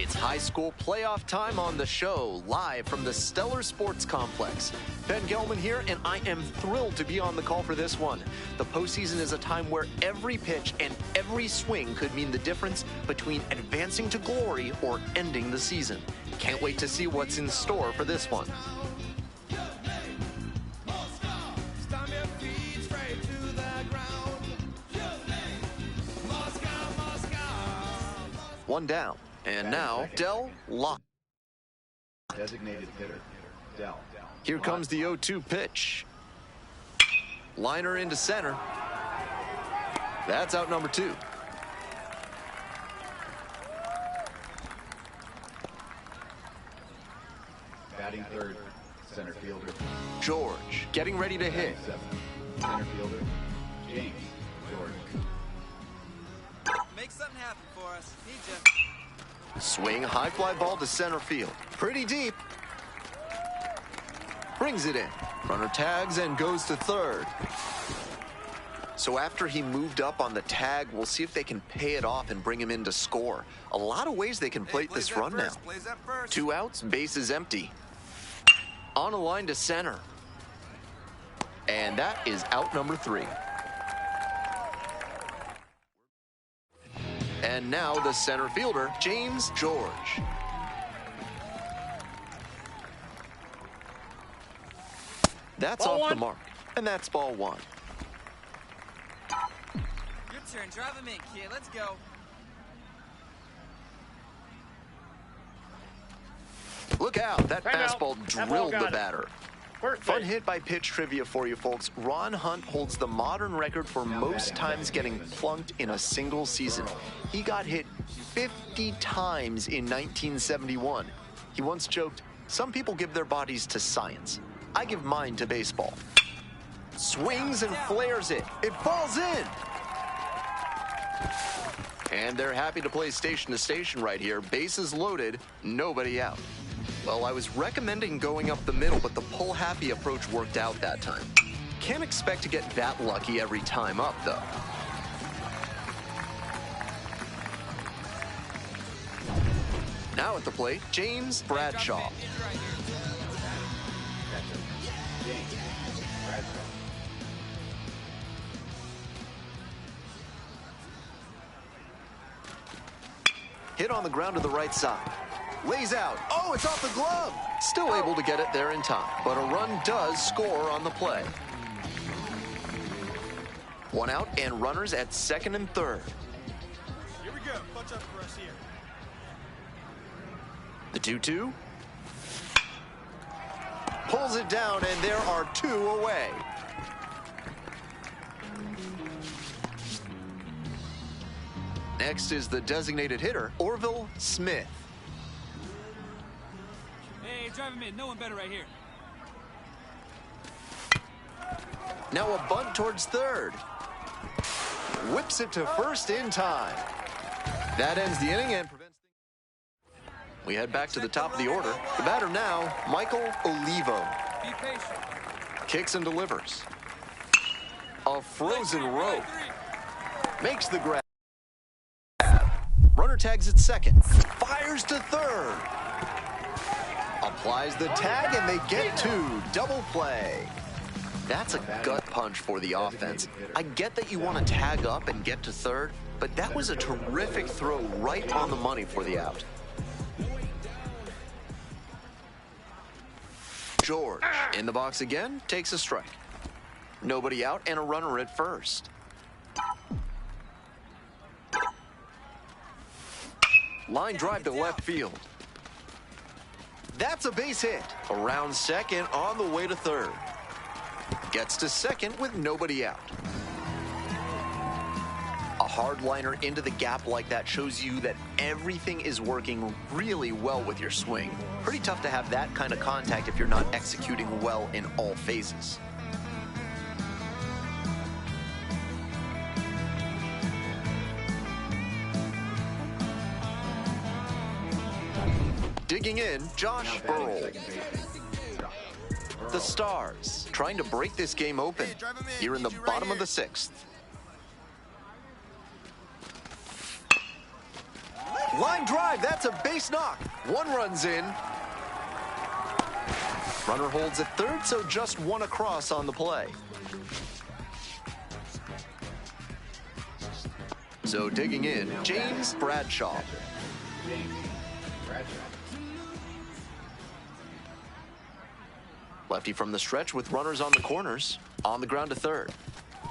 It's high school playoff time on the show, live from the Stellar Sports Complex. Ben Gelman here, and I am thrilled to be on the call for this one. The postseason is a time where every pitch and every swing could mean the difference between advancing to glory or ending the season. Can't wait to see what's in store for this one. One down. And now, Dell Lock. Designated hitter, Dell. Here comes the 0-2 pitch. Liner into center. That's out number 2. Batting third, center fielder. George getting ready to hit. Center fielder, James George. Make something happen for us. Need ya. Swing, high fly ball to center field. Pretty deep. Brings it in. Runner tags and goes to third. So after he moved up on the tag, we'll see if they can pay it off and bring him in to score. A lot of ways they can plate this run now. 2 outs, bases empty. On a line to center. And that is out number 3. And now the center fielder, James George. That's off the mark, and that's ball 1. Your turn. Drive him in, kid. Let's go. Look out. That fastball drilled the batter. Fun hit by pitch trivia for you folks. Ron Hunt holds the modern record for most times getting plunked in a single season. He got hit 50 times in 1971. He once joked, "Some people give their bodies to science. I give mine to baseball." Swings and flares it. It falls in. And they're happy to play station to station right here. Bases loaded, nobody out. Well, I was recommending going up the middle, but the pull-happy approach worked out that time. Can't expect to get that lucky every time up, though. Now at the plate, James Bradshaw. Hit on the ground to the right side. Lays out. Oh, it's off the glove. Still able to get it there in time, but a run does score on the play. 1 out and runners at second and third. Here we go. Punch up for us here. The 2-2. Pulls it down, and there are 2 away. Next is the designated hitter, Orville Smith. Hey, drive him in. No one better right here. Now a bunt towards third. Whips it to first in time. That ends the inning and prevents things. We head back to the top of the order. The batter now, Michael Olivo. Be patient. Kicks and delivers. A frozen rope. Makes the grab. Runner tags at second. Fires to third. Applies the tag, and they get 2. Double play. That's a gut punch for the offense. I get that you want to tag up and get to third, but that was a terrific throw right on the money for the out. George in the box again, takes a strike. Nobody out and a runner at first. Line drive to left field. That's a base hit. Around second, on the way to third. Gets to second with nobody out. A hard liner into the gap like that shows you that everything is working really well with your swing. Pretty tough to have that kind of contact if you're not executing well in all phases. Digging in, Josh Burrell. The Stars trying to break this game open here in the bottom of the 6th. Line drive, that's a base knock. One run's in. Runner holds at third, so just one across on the play. So digging in, James Bradshaw. James Bradshaw. Lefty from the stretch with runners on the corners. On the ground to third.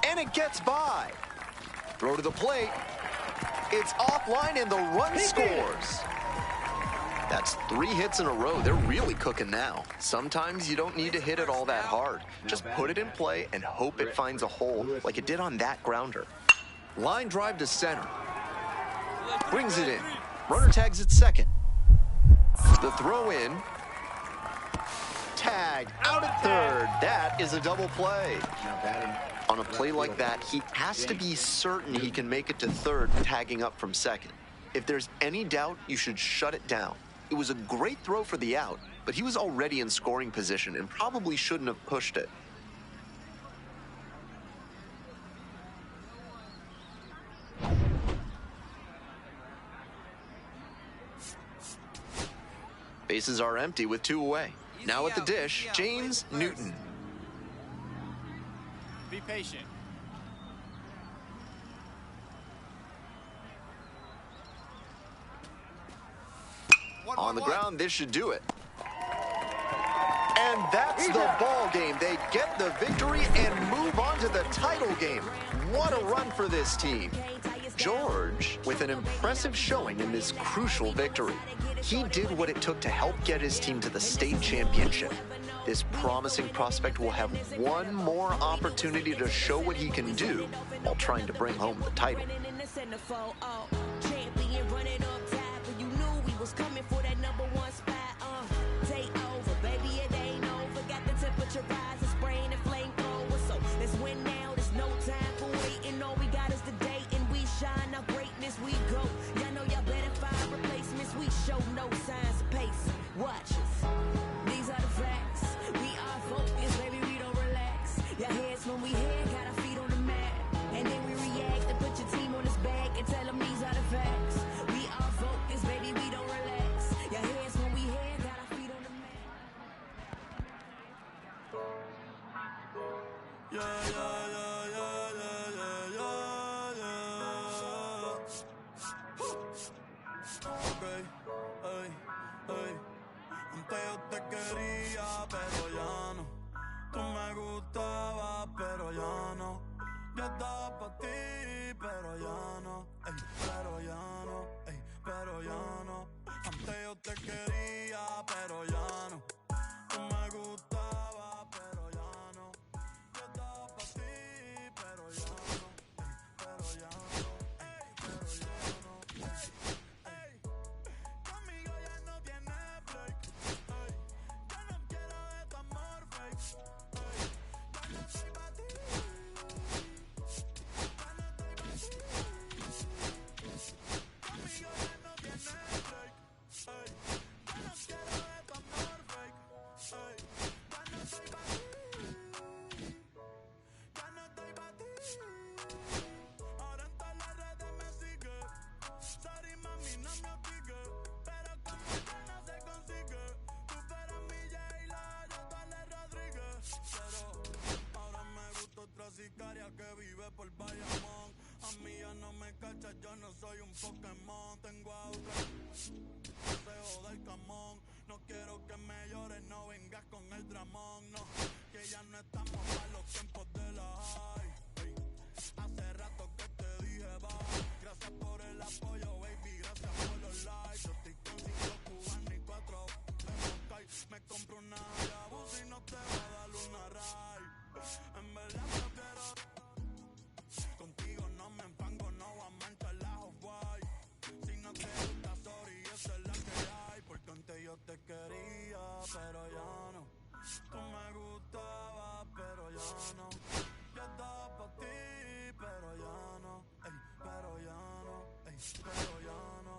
And it gets by. Throw to the plate. It's offline and the run scores. That's 3 hits in a row. They're really cooking now. Sometimes you don't need to hit it all that hard. Just put it in play and hope it finds a hole like it did on that grounder. Line drive to center. Brings it in. Runner tags at second. The throw in. Tag out at third. That is a double play. Now batting. On a play like that, he has to be certain he can make it to third, tagging up from second. If there's any doubt, you should shut it down. It was a great throw for the out, but he was already in scoring position and probably shouldn't have pushed it. Bases are empty with 2 away. Now at the dish, James Newton. Be patient. On the ground, this should do it. And that's the ball game. They get the victory and move on to the title game. What a run for this team. George with an impressive showing in this crucial victory. He did what it took to help get his team to the state championship. This promising prospect will have one more opportunity to show what he can do while trying to bring home the title. Watch us. These are the facts. We are focused, baby, we don't relax. Your heads when we head, got our feet on the mat. And then we react and put your team on his back and tell them these are the facts. We are focused, baby, we don't relax. Your heads when we head, got our feet on the mat. Okay, hey. Antes yo te quería, pero ya no. Tú me gustabas, pero ya no. Yo estaba pa' ti, pero ya no. Ey, pero ya no, ey, pero ya no. Antes yo te quería, pero ya no. Tú me gustabas, pero ya no. Yo estaba pa' ti, pero ya no. Ey, pero ya no, ey, pero ya no. Ey, conmigo ya no tiene break. Ey, yo no quiero de tu amor fake. Ey, ya no estoy pa' ti. Ya no estoy pa' ti. Conmigo ya no tiene break. Ey, yo no quiero de tu amor fake. Ey, ya no estoy pa' ti. Ya no estoy pa' ti. Ahora en todas las redes me sigue. Sorry mami, no me obligue, pero como ella no se consigue. Tú fueras mi J-Lo, yo tu Ale Rodríguez. Pero ahora me gusta otra sicaria que vive por Bayamón. A mí ya no me cachas, yo no soy un Pokémon. Tengo a otra deseo del camón. No quiero que me llores, no vengas con el dramón. No, que ya no estamos para los tiempos de la high. Ey, hace rato que te dije bye. Gracias por el apoyo, baby, gracias por los likes. Yo estoy con 5 cubanos y 4 en Moscay. Me compro una Hayabusa y no te va a dar una ride. En verdad prefiero contigo, no me enfango, no voy a manchar la Hawaii. Si no te gusta, sorry, esa es la que hay. Porque antes yo te quería, pero ya no. Tú me gustabas, pero ya no. Yo estaba pa' ti, pero ya no. Ey, pero ya no, ey, pero ya no.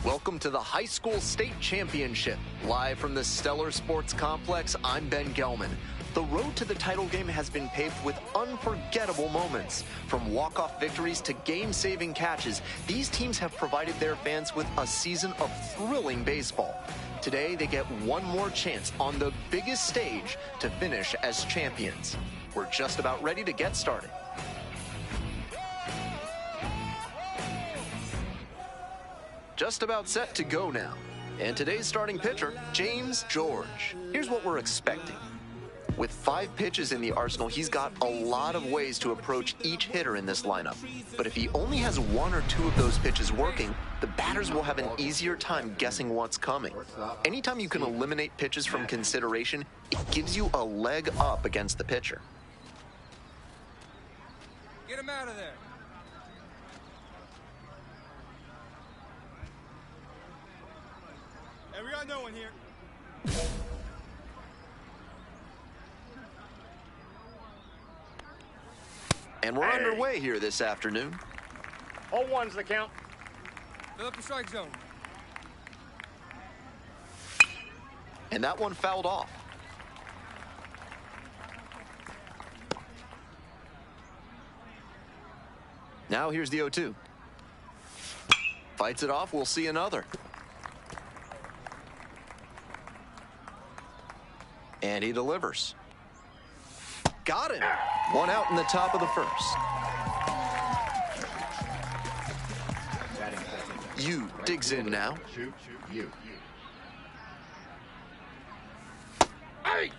Welcome to the High School State Championship. Live from the Stellar Sports Complex, I'm Ben Gelman. The road to the title game has been paved with unforgettable moments. From walk-off victories to game-saving catches, these teams have provided their fans with a season of thrilling baseball. Today, they get one more chance on the biggest stage to finish as champions. We're just about ready to get started. Just about set to go now. And today's starting pitcher, James George. Here's what we're expecting. With 5 pitches in the arsenal, he's got a lot of ways to approach each hitter in this lineup. But if he only has 1 or 2 of those pitches working, the batters will have an easier time guessing what's coming. Anytime you can eliminate pitches from consideration, it gives you a leg up against the pitcher. Get him out of there. And we got no one here. And we're underway here this afternoon. 0-1's the count. Fill up the strike zone. And that one fouled off. Now here's the 0-2. Fights it off, we'll see another. And he delivers. Got him. 1 out in the top of the first. Yu digs in now. Shoot, you. Hey!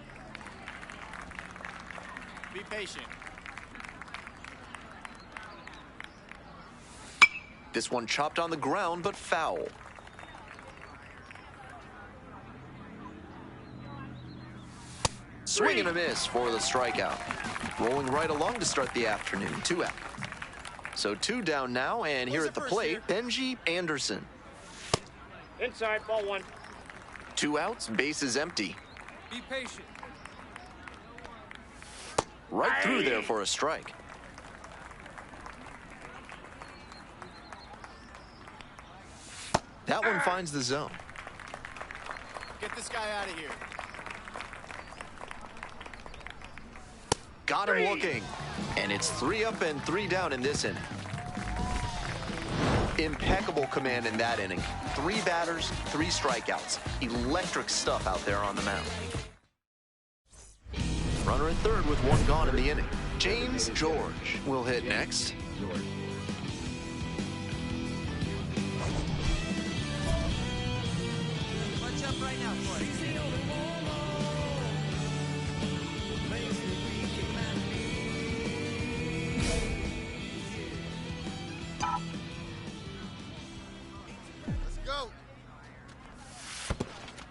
Be patient. This one chopped on the ground, but foul. Swing and a miss for the strikeout. Rolling right along to start the afternoon. 2 out. So 2 down now, and here at the plate, Benji Anderson. Inside, ball 1. 2 outs, base is empty. Be patient. Right through there for a strike. That one finds the zone. Get this guy out of here. Got him looking. And it's 3 up and 3 down in this inning. Impeccable command in that inning. 3 batters, 3 strikeouts. Electric stuff out there on the mound. Runner at third with 1 gone in the inning. James George will hit next. Punch up right now for it.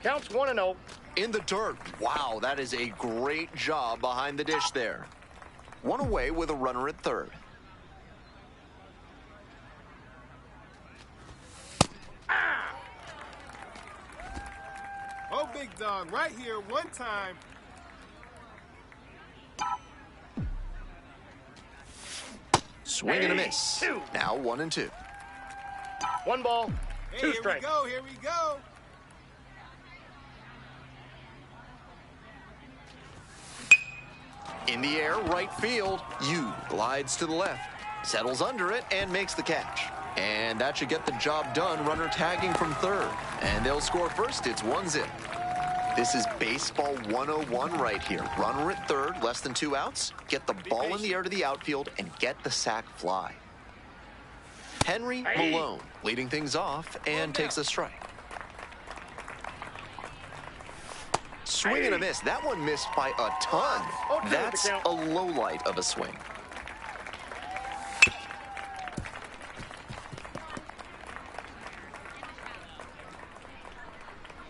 Counts 1-0. In the dirt. Wow, that is a great job behind the dish there. 1 away with a runner at third. Oh, big dog, right here, 1 time. Swing and a miss. Now 1 and 2. 1 ball, Hey, 2 here strikes. here we go. In the air, right field. Yu glides to the left, settles under it, and makes the catch. And that should get the job done. Runner tagging from third. And they'll score first. It's 1-0. This is baseball 101 right here. Runner at third, less than 2 outs. Get the ball in the air to the outfield and get the sac fly. Henry Malone leading things off and takes a strike. Swing and a miss. That one missed by a ton. That's a low light of a swing.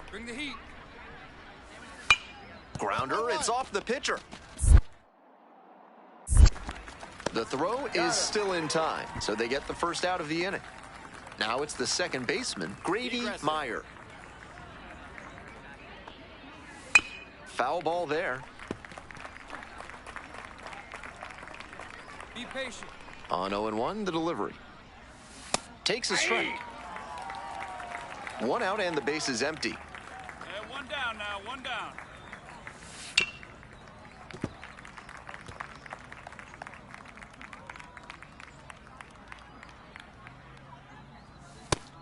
Bring the heat. Grounder, it's off the pitcher. The throw is still in time, so they get the first out of the inning. Now it's the second baseman, Grady Meyer. Foul ball there. Be patient. On 0-1, the delivery. Takes a strike. One out and the base is empty. One down now, one down.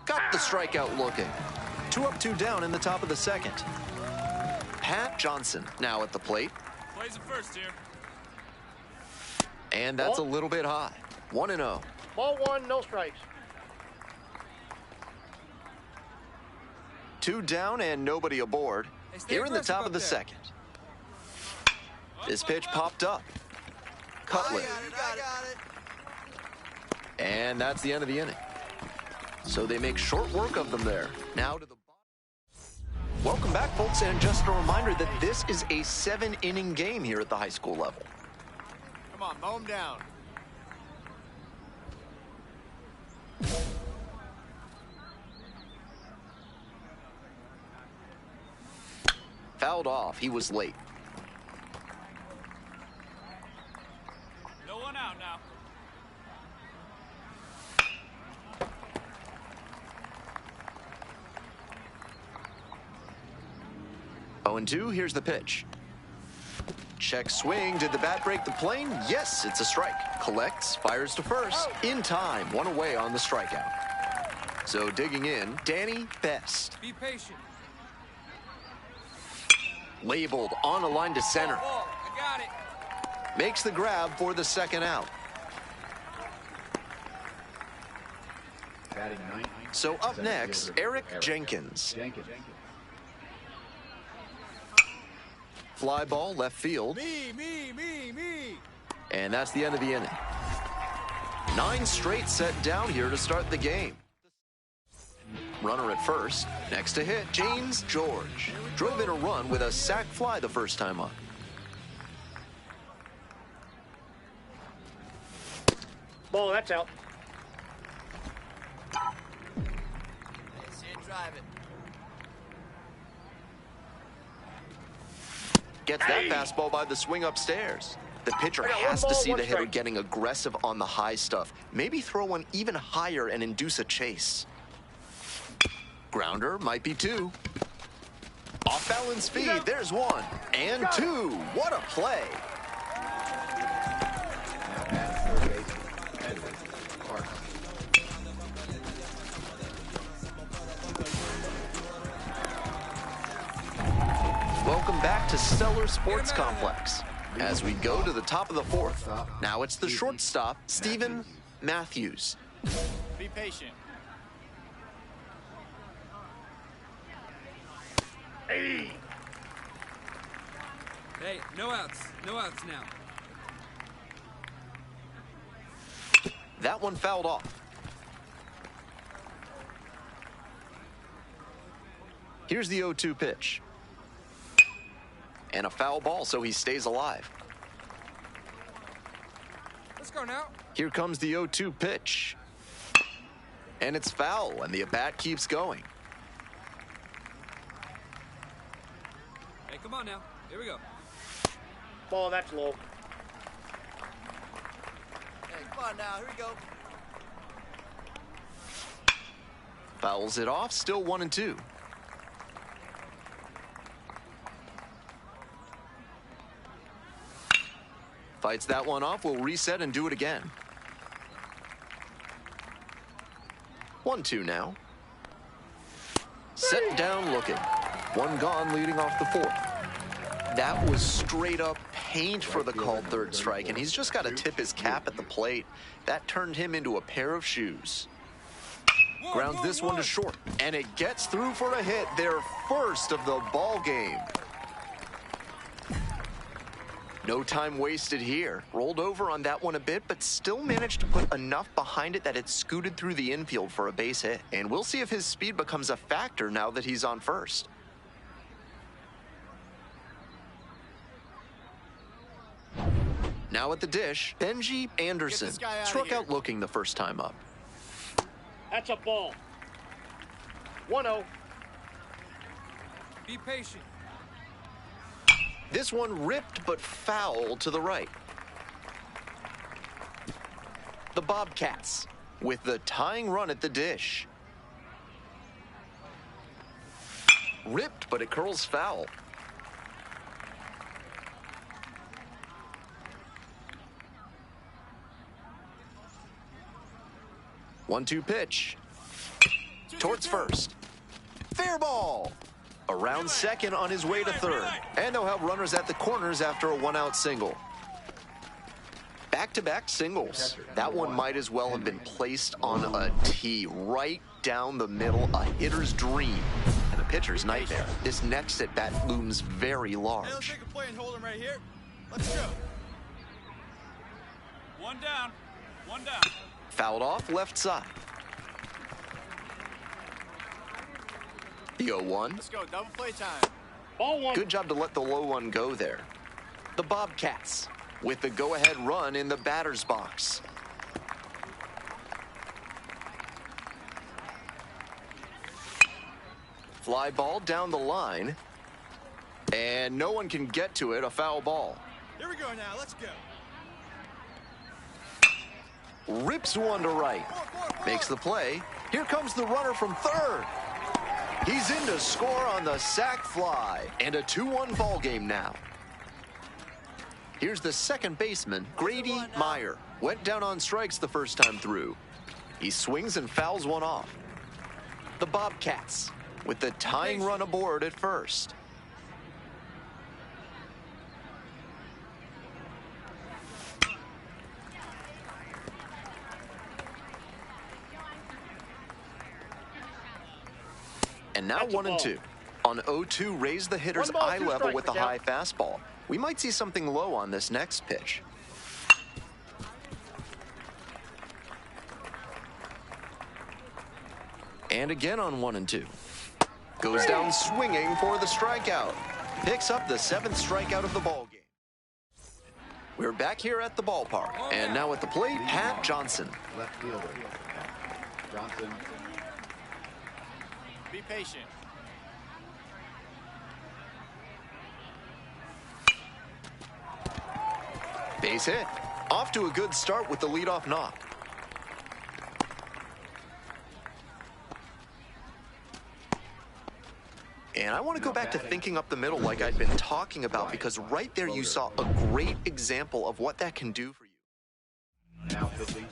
Got the strikeout looking. 2 up, 2 down in the top of the second. Pat Johnson now at the plate. Plays it first here. And that's a little bit high. 1-0. Ball one, no strikes. 2 down and nobody aboard. Here in the top of the second. This pitch popped up. Cutler. I got it. And that's the end of the inning. So they make short work of them there. Now to the bottom. Welcome back, folks, and just a reminder that this is a 7-inning game here at the high school level. Come on, mow him down. Fouled off. He was late. No one out now. Oh, and 2, here's the pitch. Check swing. Did the bat break the plane? Yes, it's a strike. Collects, fires to first. In time, 1 away on the strikeout. So digging in, Danny Best. Be patient. Labeled on a line to center. Ball, I got it. Makes the grab for the second out. Batting ninth. So up next, Eric Jenkins. Fly ball left field. Me. And that's the end of the inning. 9 straight set down here to start the game. Runner at first. Next to hit, James George. Drove in a run with a sac fly the first time up. Ball, that's out. See it, drive it. Gets that fastball by the swing upstairs. The pitcher I got has one to ball, see one the hitter strike. getting aggressive on the high stuff. Maybe throw one even higher and induce a chase. Grounder might be 2. Off balance speed, there's 1. And 2. What a play. Now batting third base, Edward Clark. Welcome back to Stellar Sports Complex. As we go to the top of the 4th. Now it's the shortstop, Steven Matthews. Be patient. Hey. Hey, no outs. No outs now. That one fouled off. Here's the 0-2 pitch. And a foul ball, so he stays alive. Let's go now. Here comes the 0-2 pitch. And it's foul, and the at-bat keeps going. Hey, come on now. Here we go. Ball, that's low. Hey, come on now. Here we go. Fouls it off, still 1-2. Fights that one off, we'll reset and do it again. 1-2 now. Set down looking. 1 gone leading off the 4th. That was straight up paint for the called third strike, and he's just got to tip his cap at the plate. That turned him into a pair of shoes. Grounds this one to short, and it gets through for a hit, their first of the ball game. No time wasted here. Rolled over on that one a bit, but still managed to put enough behind it that it scooted through the infield for a base hit. And we'll see if his speed becomes a factor now that he's on first. Now at the dish, Benji Anderson this guy outta struck here. out looking the first time up. That's a ball. 1-0. Be patient. This one ripped but foul to the right. The Bobcats with the tying run at the dish. Ripped, but it curls foul. One-two pitch. Towards first. Fair ball. Around second on his way to third. And they'll have runners at the corners after a one-out single. Back-to-back singles. That one might as well have been placed on a tee right down the middle, a hitter's dream and a pitcher's nightmare. This next at-bat looms very large. Hey, let's take a play and hold him right here. Let's go. One down. One down. Fouled off left side. The 0-1. Let's go. Double play time. Ball one. Good job to let the low one go there. The Bobcats with the go-ahead run in the batter's box. Fly ball down the line. And no one can get to it, a foul ball. Here we go now. Let's go. Rips one to right. Makes the play. Here comes the runner from third. He's in to score on the sac fly. And a 2-1 ball game now. Here's the second baseman, Grady Meyer. Went down on strikes the first time through. He swings and fouls one off. The Bobcats with the tying run aboard at first. And now 1-2. On 0-2, raise the hitter's eye level with the high fastball. We might see something low on this next pitch. And again on 1-2. Goes down swinging for the strikeout. Picks up the 7th strikeout of the ball game. We're back here at the ballpark. And now at the plate, Pat Johnson. Left fielder. Johnson. Be patient. Base hit. Off to a good start with the leadoff knock. And I want to go back to thinking up the middle like I'd been talking about, because right there you saw a great example of what that can do for you. Now pitching.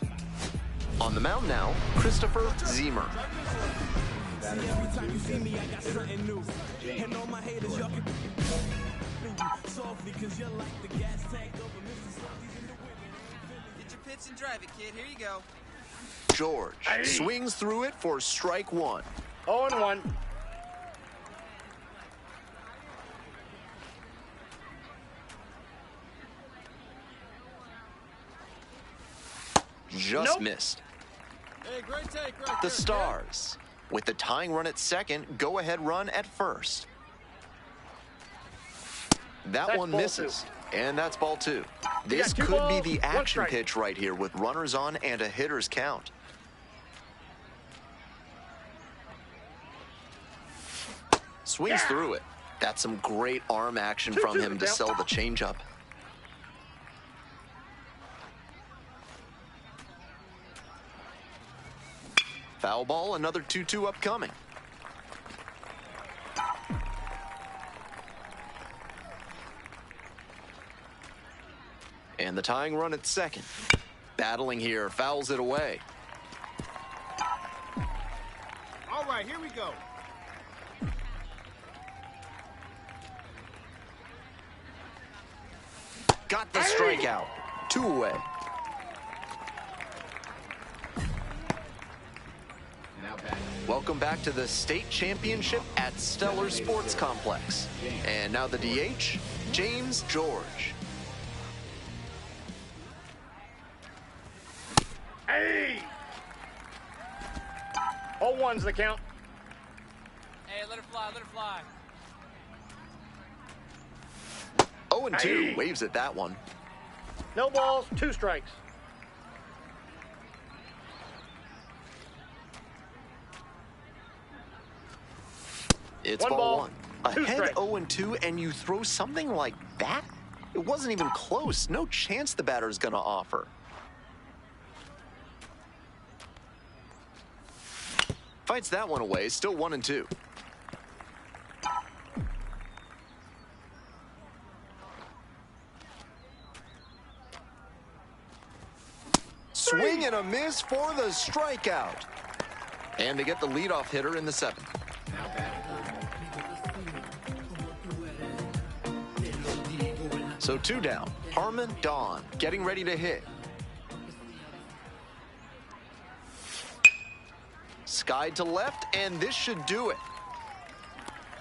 On the mound now, Christopher Zemer. Every time you see me, I got something new. And all my haters, y'all can softly, cause you're like the gas tank over Mississippi in the women. Get your pits and drive it, kid. Here you go. George swings through it for strike one. 0-1. Just missed. Hey, great take right The there, Stars with the tying run at second, go-ahead run at first. That That's one ball misses, and that's ball two. This two could balls, be the one action strike. pitch right here with runners on and a hitter's count. Swings through it. That's some great arm action from him to down. sell the changeup. Foul ball, another 2-2 upcoming. And the tying run at second. Battling here, fouls it away. All right, here we go. Got the strikeout. 2 away. Now batting. Welcome back to the state championship at Stellar Sports Complex. And now the DH, James George. Hey! 0-1's the count. Hey, let it fly, let it fly. 0-2, waves at that one. No balls, 2 strikes. It's One ball ball, one. 2 Ahead strikes. 0-2, and you throw something like that? It wasn't even close. No chance the batter's going to offer. Fights that one away, still 1-2. and a miss for the strikeout. And to get the leadoff hitter in the 7th. So 2 down. Harmon Dawn getting ready to hit. Skied to left, and this should do it.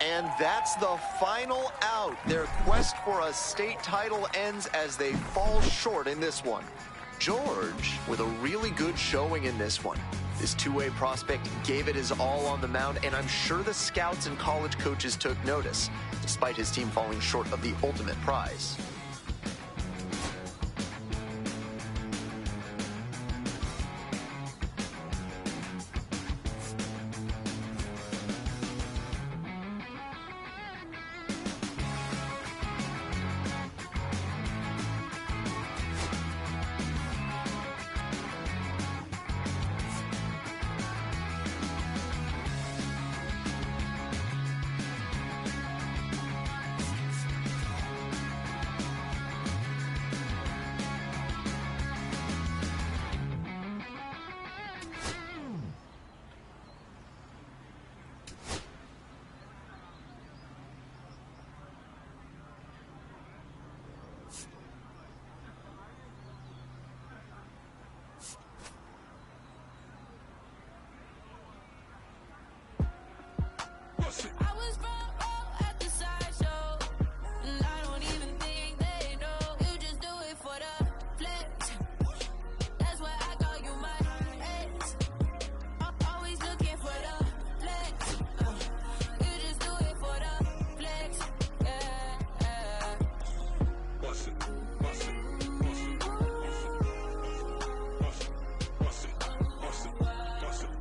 And that's the final out. Their quest for a state title ends as they fall short in this one. George with a really good showing in this one. This two-way prospect gave it his all on the mound, and I'm sure the scouts and college coaches took notice, despite his team falling short of the ultimate prize. I was front row at the sideshow, and I don't even think they know. You just do it for the flex. That's why I call you my ex. Always looking for the flex. You just do it for the flex. Yeah. Bust it, bust it, bust it, bust it, bust it, bust it, bust it, bust it.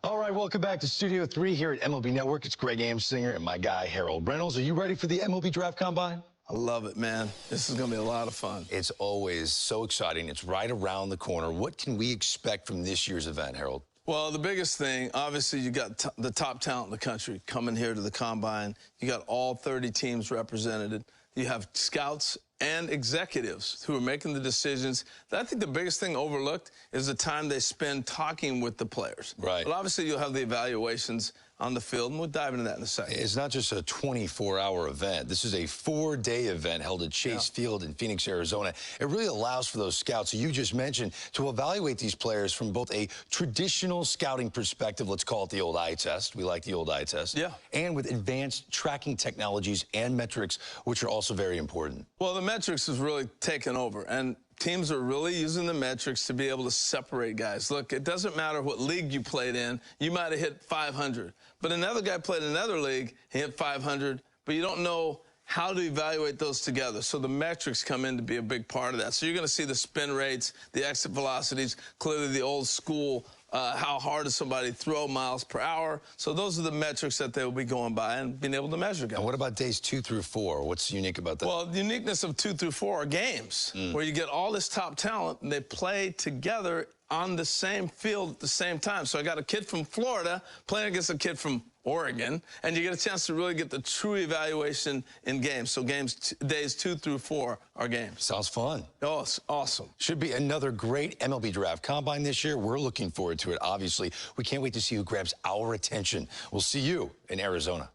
All right, welcome back to Studio 3 here at MLB Network. It's Greg Amsinger and my guy, Harold Reynolds. Are you ready for the MLB Draft Combine? I love it, man. This is going to be a lot of fun. It's always so exciting. It's right around the corner. What can we expect from this year's event, Harold? Well, the biggest thing, obviously, you got the top talent in the country coming here to the Combine. You got all 30 teams represented. You have scouts and executives who are making the decisions. I think the biggest thing overlooked is the time they spend talking with the players. Right. But obviously, you'll have the evaluations on the field, and we'll dive into that in a second. It's not just a 24-hour event. This is a 4-day event held at Chase Field in Phoenix, Arizona. It really allows for those scouts you just mentioned to evaluate these players from both a traditional scouting perspective, let's call it the old eye test. We like the old eye test. Yeah. And with advanced tracking technologies and metrics, which are also very important. Well, the metrics has really taken over, and teams are really using the metrics to be able to separate guys. Look, it doesn't matter what league you played in. You might have hit 500. But another guy played in another league, he hit 500, but you don't know how to evaluate those together. So the metrics come in to be a big part of that. So you're going to see the spin rates, the exit velocities, clearly the old school, how hard does somebody throw miles per hour. So those are the metrics that they will be going by and being able to measure guys. And what about days 2 through 4? What's unique about that? Well, the uniqueness of 2 through 4 are games where you get all this top talent and they play together on the same field at the same time. So I got a kid from Florida playing against a kid from Oregon, and you get a chance to really get the true evaluation in games. So days 2 through 4 are games. Sounds fun. Oh, it's awesome. Should be another great MLB Draft Combine this year. We're looking forward to it, obviously. We can't wait to see who grabs our attention. We'll see you in Arizona.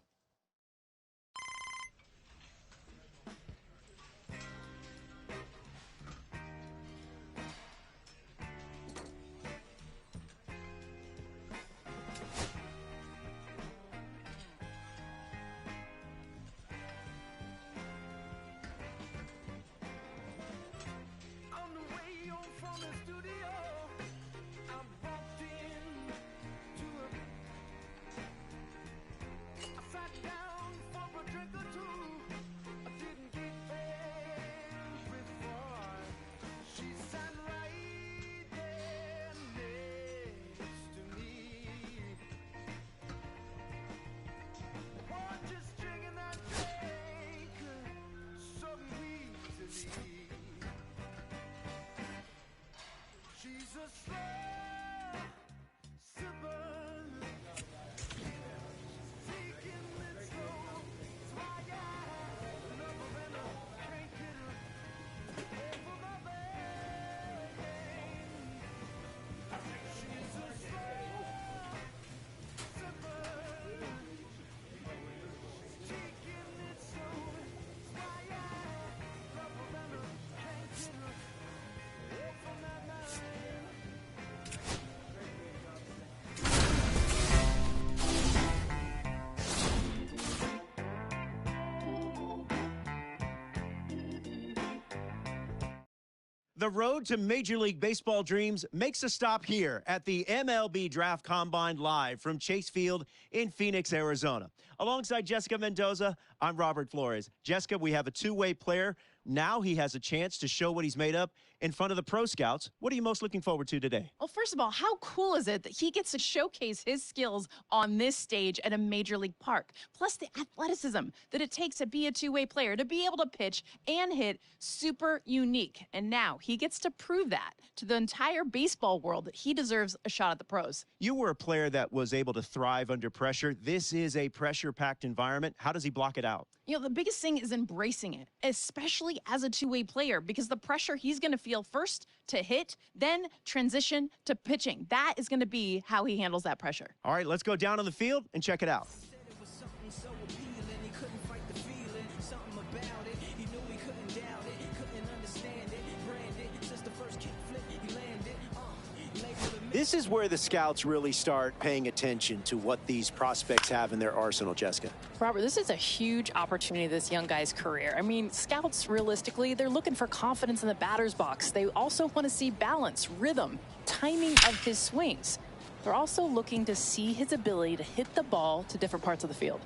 The road to Major League Baseball dreams makes a stop here at the MLB Draft Combine live from Chase Field in Phoenix, Arizona. Alongside Jessica Mendoza, I'm Robert Flores. Jessica, we have a two-way player. Now he has a chance to show what he's made up in front of the pro scouts. What are you most looking forward to today? Well, first of all, how cool is it that he gets to showcase his skills on this stage at a major league park? Plus the athleticism that it takes to be a two-way player, to be able to pitch and hit, super unique. And now he gets to prove that to the entire baseball world that he deserves a shot at the pros. You were a player that was able to thrive under pressure. This is a pressure-packed environment. How does he block it out? You know, the biggest thing is embracing it, especially as a two-way player, because the pressure he's going to feel first to hit, then transition to pitching. That is going to be how he handles that pressure. All right, let's go down on the field and check it out. This is where the scouts really start paying attention to what these prospects have in their arsenal, Jessica. Robert, this is a huge opportunity in this young guy's career. I mean, scouts, realistically, they're looking for confidence in the batter's box. They also want to see balance, rhythm, timing of his swings. They're also looking to see his ability to hit the ball to different parts of the field.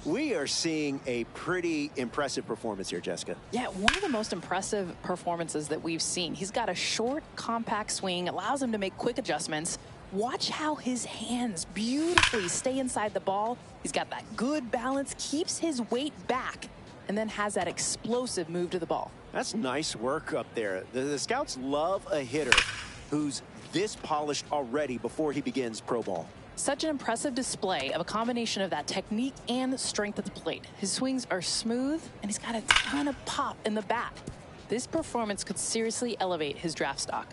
We are seeing a pretty impressive performance here, Jessica. Yeah, one of the most impressive performances that we've seen. He's got a short, compact swing, allows him to make quick adjustments. Watch how his hands beautifully stay inside the ball. He's got that good balance, keeps his weight back, and then has that explosive move to the ball. That's nice work up there. The scouts love a hitter who's this polished already before he begins pro ball. Such an impressive display of a combination of that technique and strength at the plate. His swings are smooth, and he's got a ton of pop in the bat. This performance could seriously elevate his draft stock.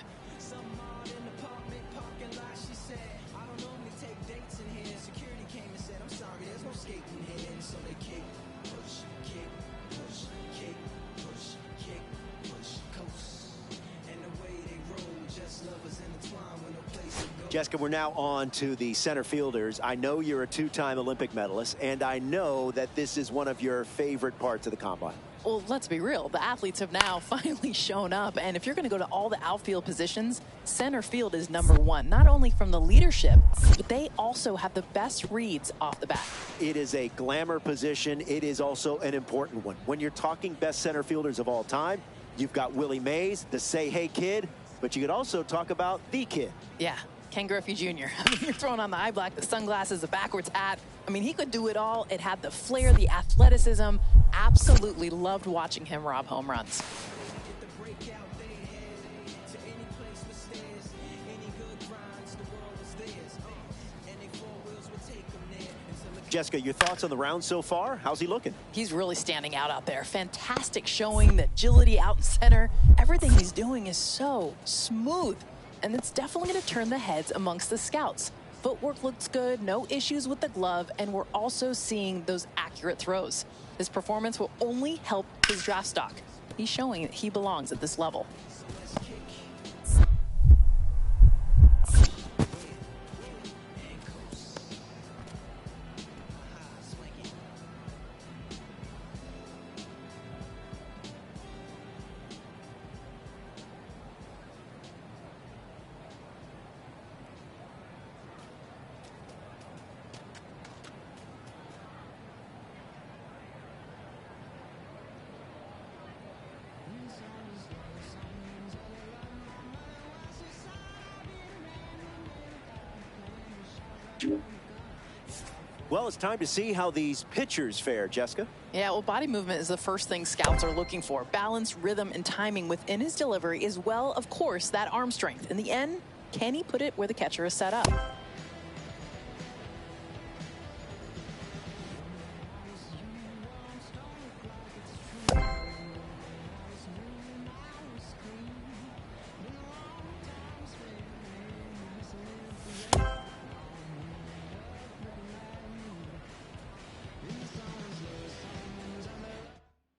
Jessica, we're now on to the center fielders. I know you're a two-time Olympic medalist, and I know that this is one of your favorite parts of the combine. Well, let's be real. The athletes have now finally shown up. And if you're going to go to all the outfield positions, center field is #1, not only from the leadership, but they also have the best reads off the bat. It is a glamour position. It is also an important one. When you're talking best center fielders of all time, you've got Willie Mays, the Say Hey Kid, but you could also talk about the kid. Yeah. Ken Griffey Jr. I mean, you're throwing on the eye black, the sunglasses, the backwards hat. I mean, he could do it all. It had the flair, the athleticism. Absolutely loved watching him rob home runs. Jessica, your thoughts on the round so far? How's he looking? He's really standing out there. Fantastic showing, the agility out in center. Everything he's doing is so smooth. And it's definitely going to turn the heads amongst the scouts. Footwork looks good, no issues with the glove, and we're also seeing those accurate throws. His performance will only help his draft stock. He's showing that he belongs at this level. Well, it's time to see how these pitchers fare, Jessica. Yeah, well, body movement is the first thing scouts are looking for. Balance, rhythm, and timing within his delivery, as well, of course, that arm strength. In the end, can he put it where the catcher is set up?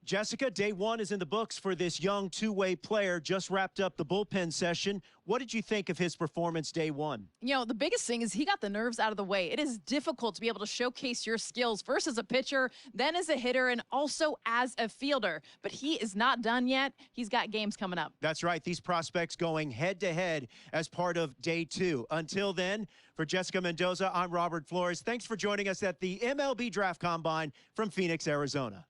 Jessica, day one is in the books for this young two-way player. Just wrapped up the bullpen session. What did you think of his performance day one? You know, the biggest thing is he got the nerves out of the way. It is difficult to be able to showcase your skills first as a pitcher, then as a hitter, and also as a fielder. But he is not done yet. He's got games coming up. That's right. These prospects going head-to-head as part of day two. Until then, for Jessica Mendoza, I'm Robert Flores. Thanks for joining us at the MLB Draft Combine from Phoenix, Arizona.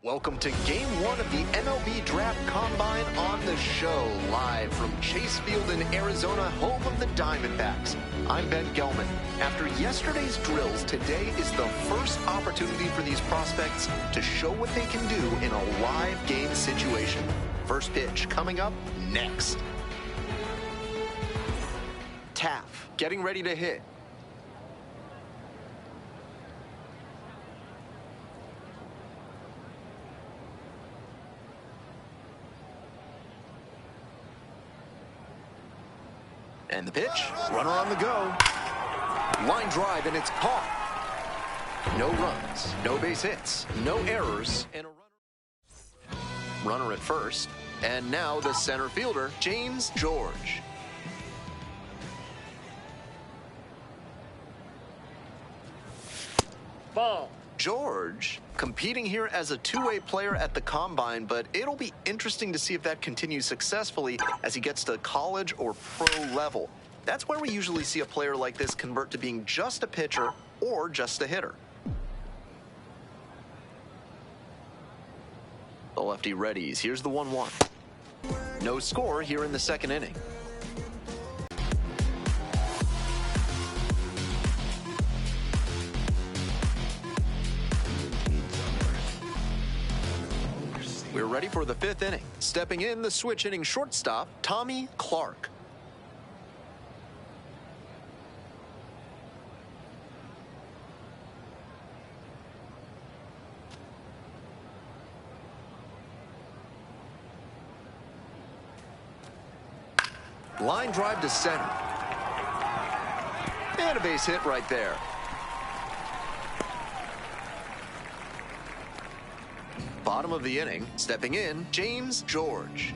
Welcome to Game 1 of the MLB Draft Combine on the show, live from Chase Field in Arizona, home of the Diamondbacks. I'm Ben Gelman. After yesterday's drills, today is the first opportunity for these prospects to show what they can do in a live game situation. First pitch coming up next. Taff getting ready to hit. And the pitch, runner on the go. Line drive, and it's caught. No runs, no base hits, no errors, and a runner at first. And now the center fielder, James George. Ball. George competing here as a two-way player at the Combine, but it'll be interesting to see if that continues successfully as he gets to college or pro level. That's where we usually see a player like this convert to being just a pitcher or just a hitter. The lefty readies. Here's the 1-1. No score here in the second inning. We're ready for the fifth inning. Stepping in, the switch hitting shortstop, Tommy Clark. Line drive to center. And a base hit right there. Bottom of the inning, stepping in, James George.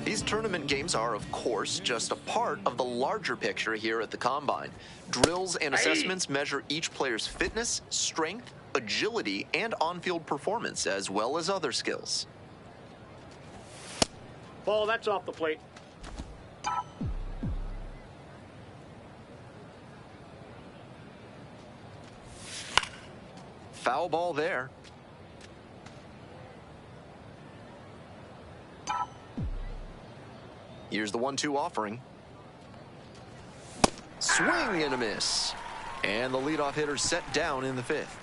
These tournament games are, of course, just a part of the larger picture here at the Combine. Drills and assessments measure each player's fitness, strength, agility, and on-field performance, as well as other skills. Ball, that's off the plate. Foul ball there. Here's the 1-2 offering. Swing and a miss. And the leadoff hitter set down in the fifth.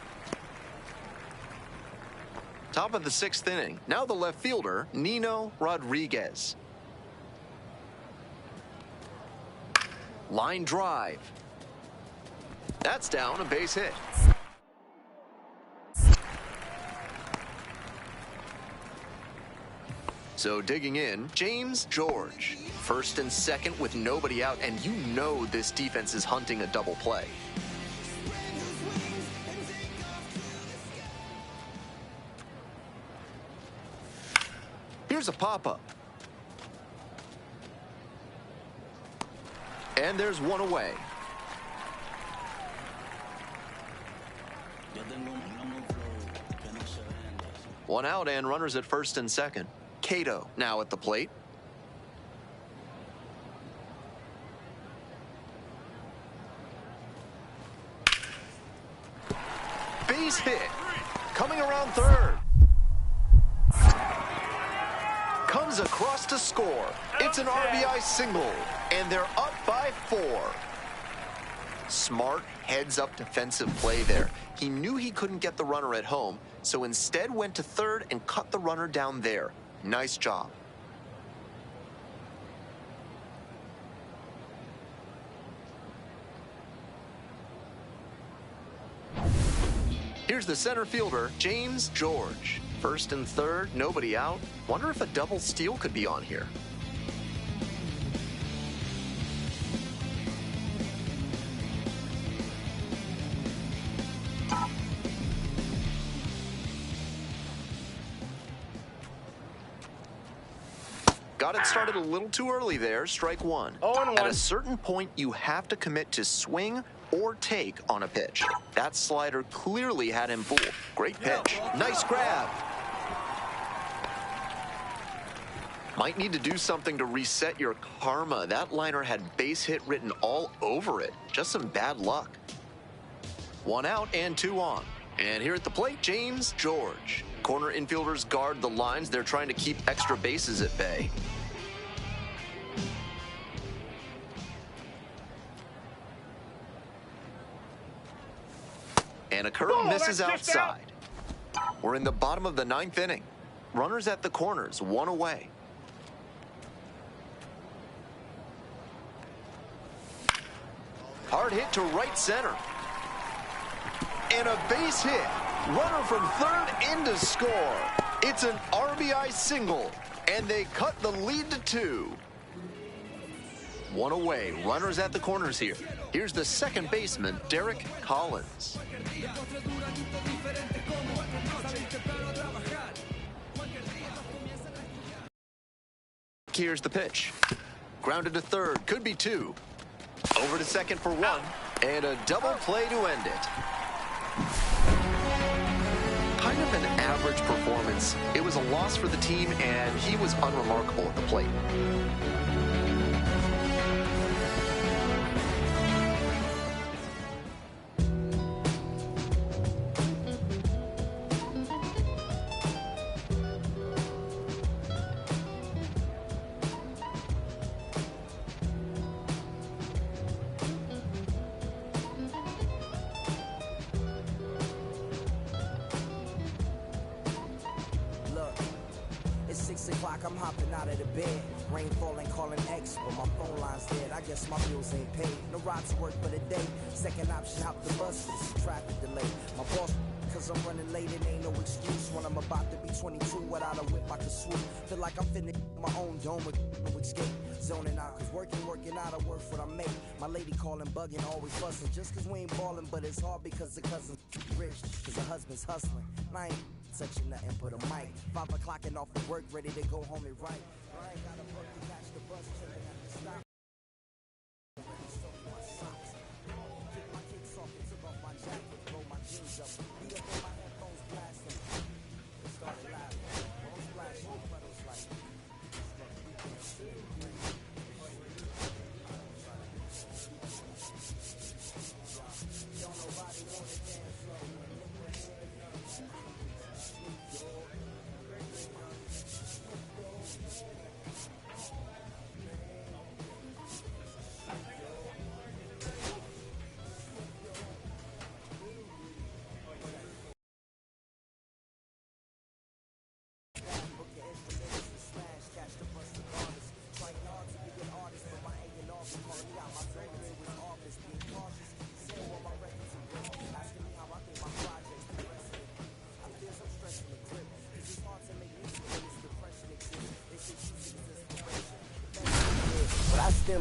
Top of the sixth inning. Now the left fielder, Nino Rodriguez. Line drive. That's down, a base hit. So digging in, James George. First and second with nobody out, and you know this defense is hunting a double play. Here's a pop-up. And there's one away. One out and runners at first and second. Cato now at the plate. Base hit. Coming around third. Comes across to score. It's an RBI single, and they're up by 4. Smart heads-up defensive play there. He knew he couldn't get the runner at home, so instead went to third and cut the runner down there. Nice job. Here's the center fielder, James George. First and third, nobody out. Wonder if a double steal could be on here. Got it started a little too early there, strike one. 0-1. At a certain point, you have to commit to swing or take on a pitch. That slider clearly had him fooled. Great pitch. Nice grab. Might need to do something to reset your karma. That liner had base hit written all over it. Just some bad luck. 1 out and 2 on. And here at the plate, James George. Corner infielders guard the lines. They're trying to keep extra bases at bay. And a curve misses outside. We're in the bottom of the 9th inning. Runners at the corners, 1 away. Hard hit to right center. And a base hit. Runner from third in to score. It's an RBI single. And they cut the lead to 2. 1 away. Runners at the corners here. Here's the second baseman, Derek Collins. Here's the pitch. Grounded to third. Could be 2. Over to second for 1. And a double play to end it. Kind of an average performance. It was a loss for the team, and he was unremarkable at the plate. I'm hopping out of the bed. Rain falling, calling X, but my phone line's dead. I guess my bills ain't paid. No ride to work for the day. Second option, hop the bus with some traffic delay. My boss, cause I'm running late, it ain't no excuse. When I'm about to be 22, without a whip I can swoop. Feel like I'm finna my own dome with no escape. Zoning out, cause working out, I work what I make. My lady calling, bugging, always fussing. Just cause we ain't ballin', but it's hard because the cousin's rich. Cause the husband's hustling. And I ain't touching nothing but a mic. 5 o'clock and off of work, ready to go home and write. I ain't got a work to catch the bus, chilling at the stop. My socks. Get my kicks off and took off my jacket. Roll my jeans up. Beat up on my headphones, blasting. It started laughing. Roll splash, roll puddles like. Don't nobody want to dance slow.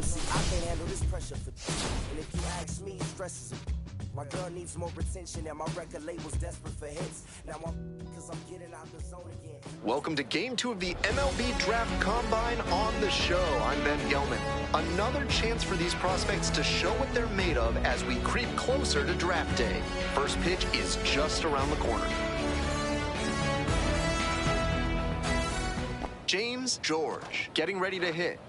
See, I can't handle this pressure for and if you ask me, stress is a my girl needs more attention and my record label's desperate for hits. Now I'm cause I'm getting out the zone again. Welcome to Game 2 of the MLB Draft Combine on the show. I'm Ben Gelman. Another chance for these prospects to show what they're made of as we creep closer to draft day. First pitch is just around the corner. James George getting ready to hit.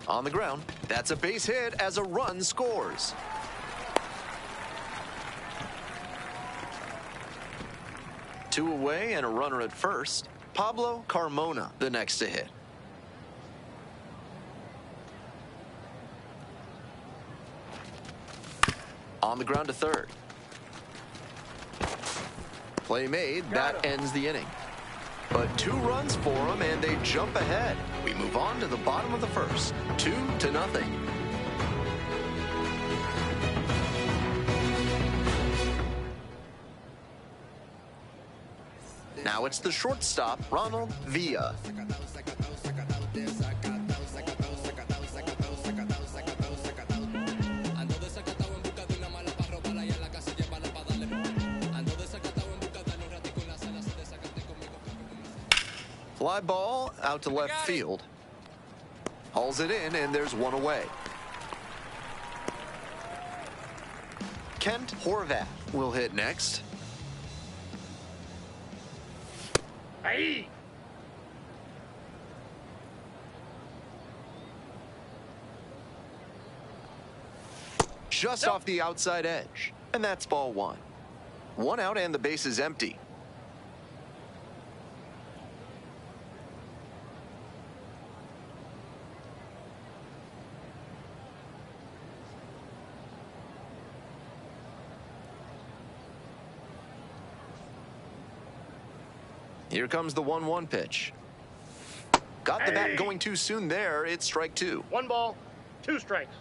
On the ground, that's a base hit as a run scores. Two away and a runner at first. Pablo Carmona, the next to hit. On the ground to third. Play made, that ends the inning. But 2 runs for them, and they jump ahead. We move on to the bottom of the first, 2-0. Now it's the shortstop, Ronald Villa. Fly ball out to left field. Hauls it in, and there's one away. Kent Horvath will hit next. Hey! Just off the outside edge. And that's ball one. One out and the base is empty. Here comes the 1-1 pitch. Got the bat going too soon there. It's strike two. 1 ball, 2 strikes.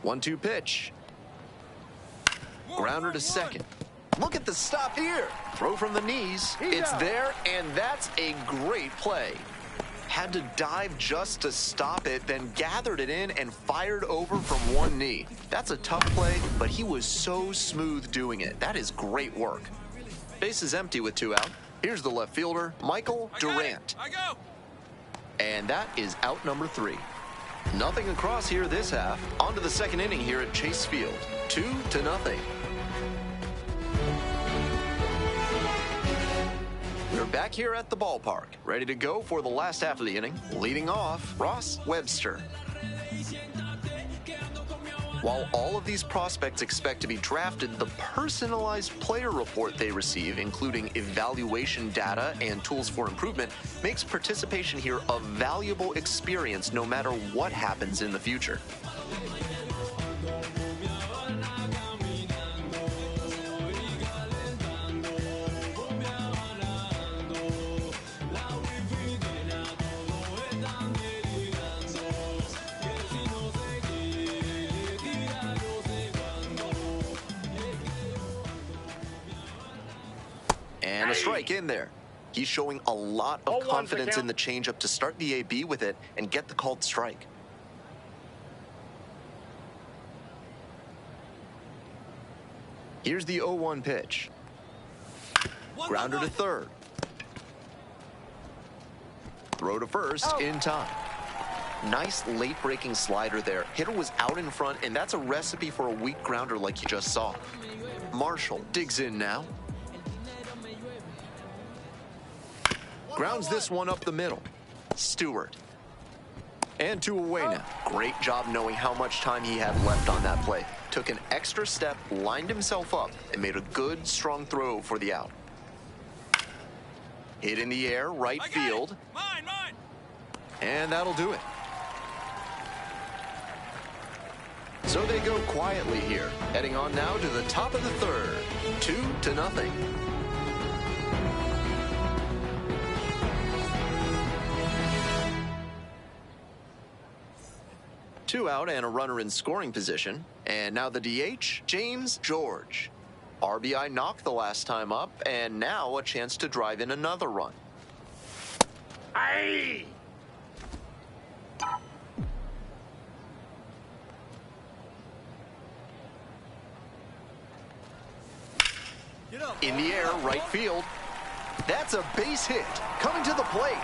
One-two pitch. Grounder to second. Look at the stop here. Throw from the knees. It's there, and that's a great play. Had to dive just to stop it, then gathered it in and fired over from one knee. That's a tough play, but he was so smooth doing it. That is great work. Base is empty with 2 out. Here's the left fielder, Michael Durant. I go. And that is out number 3. Nothing across here this half. On to the second inning here at Chase Field. 2-0. We're back here at the ballpark, ready to go for the last half of the inning. Leading off, Ross Webster. While all of these prospects expect to be drafted, the personalized player report they receive, including evaluation data and tools for improvement, makes participation here a valuable experience no matter what happens in the future. And a strike in there. He's showing a lot of confidence in the changeup to start the AB with it and get the called strike. Here's the 0-1 pitch. Grounder to third. Throw to first in time. Nice late-breaking slider there. Hitter was out in front, and that's a recipe for a weak grounder like you just saw. Marshall digs in now. Grounds this one up the middle. Stewart. And 2 away now. Great job knowing how much time he had left on that play. Took an extra step, lined himself up, and made a good, strong throw for the out. Hit in the air, right field. Mine. And that'll do it. So they go quietly here, heading on now to the top of the third. 2-0. 2 out and a runner in scoring position. And now the DH, James George. RBI knocked the last time up, and now a chance to drive in another run. Aye! In the air, right field. That's a base hit. Coming to the plate.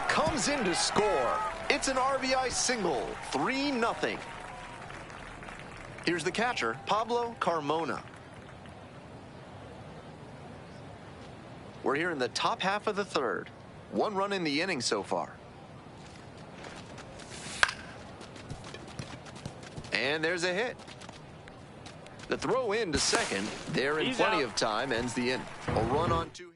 Comes in to score. It's an RBI single. 3-0. Here's the catcher, Pablo Carmona. We're here in the top half of the third. 1 run in the inning so far. And there's a hit. The throw in to second, there in plenty of time, ends the inning. A run on 2 hits.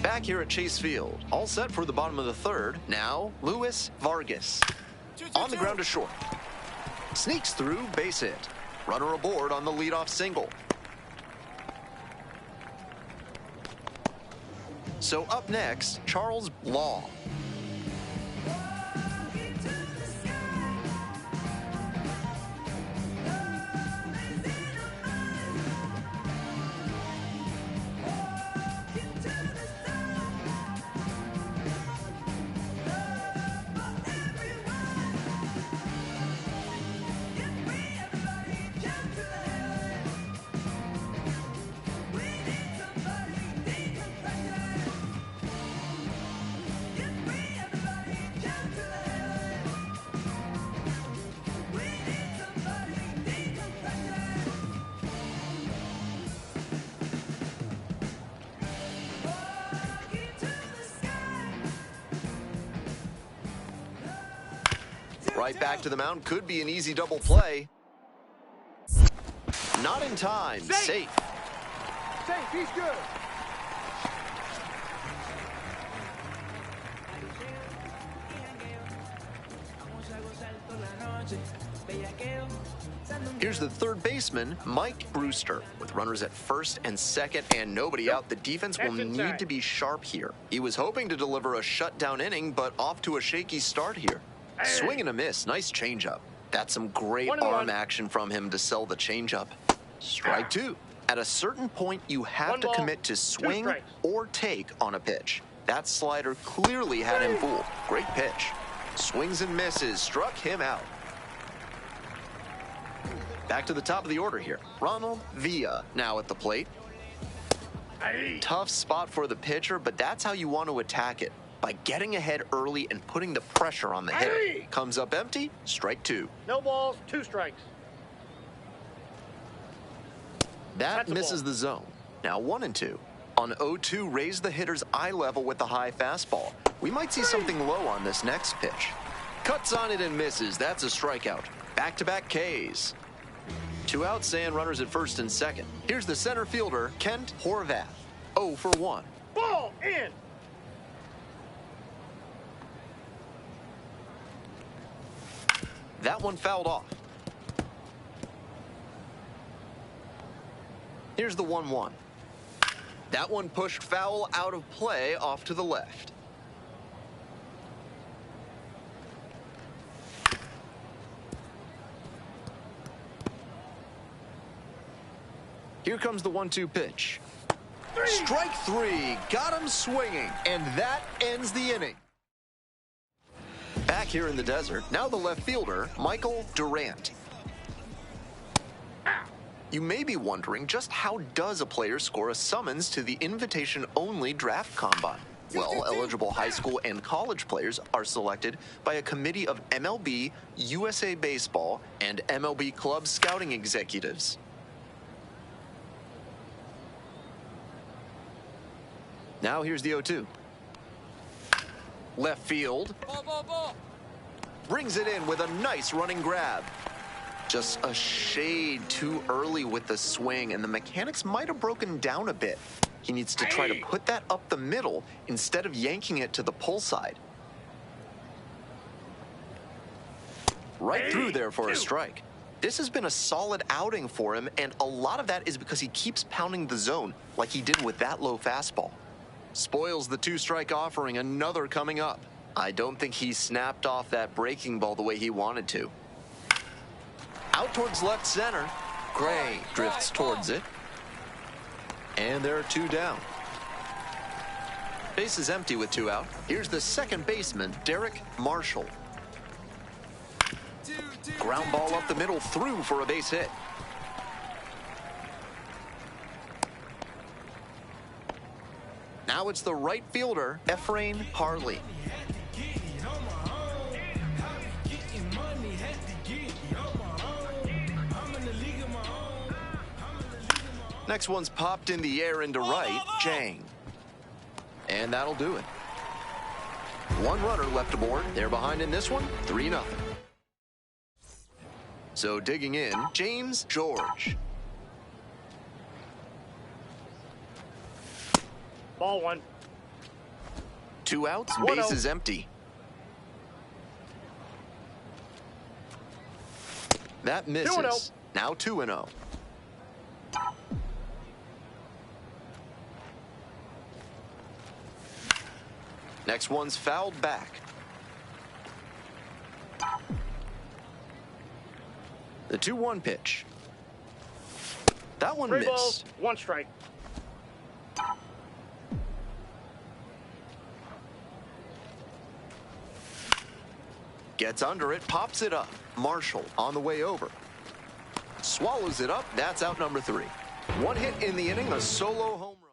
Back here at Chase Field, all set for the bottom of the third. Now, Luis Vargas. On the ground to short. Sneaks through, base hit. Runner aboard on the leadoff single. So up next, Charles Law. Right back to the mound. Could be an easy double play. Not in time. Safe. Safe, he's good. Here's the third baseman, Mike Brewster. With runners at first and second and nobody out, the defense will need to be sharp here. He was hoping to deliver a shutdown inning, but off to a shaky start here. Swing and a miss. Nice changeup. That's some great arm action from him to sell the changeup. Strike two. At a certain point, you have to commit to swing or take on a pitch. That slider clearly had him fooled. Great pitch. Swings and misses. Struck him out. Back to the top of the order here. Ronald Villa now at the plate. Tough spot for the pitcher, but that's how you want to attack it. By getting ahead early and putting the pressure on the hitter. Comes up empty, strike two. No balls, 2 strikes. That misses the zone. Now 1-2. On 0-2, raise the hitter's eye level with the high fastball. We might see something low on this next pitch. Cuts on it and misses. That's a strikeout. Back-to-back Ks. 2 outs and runners at first and second. Here's the center fielder, Kent Horvath. 0 for 1. Ball in. That one fouled off. Here's the 1-1. That one pushed foul out of play off to the left. Here comes the 1-2 pitch. Strike three. Got him swinging. And that ends the inning. Back here in the desert, now the left fielder, Michael Durant. You may be wondering, just how does a player score a summons to the invitation-only draft combine? Well, eligible high school and college players are selected by a committee of MLB, USA Baseball, and MLB club scouting executives. Now here's the 0-2. Left field. Ball. Brings it in with a nice running grab. Just a shade too early with the swing, and the mechanics might have broken down a bit. He needs to try to put that up the middle instead of yanking it to the pull side. Right through there for a strike. This has been a solid outing for him, and a lot of that is because he keeps pounding the zone like he did with that low fastball. Spoils the 2-strike offering, another coming up. I don't think he snapped off that breaking ball the way he wanted to. Out towards left center. Gray drifts towards it. And there are 2 down. Base is empty with 2 out. Here's the second baseman, Derek Marshall. Ground ball up the middle, through for a base hit. Now it's the right fielder, Efrain Harley. Next one's popped in the air into right, Jang. And that'll do it. 1 runner left aboard. They're behind in this one, 3-0. So digging in, James George. Ball 1. 2 outs, base is empty. That misses. Now 2-0. Next one's fouled back. The 2-1 pitch. That one 3 missed. balls, 1 strike. Gets under it, pops it up. Marshall on the way over. Swallows it up. That's out number 3. 1 hit in the inning, a solo home run.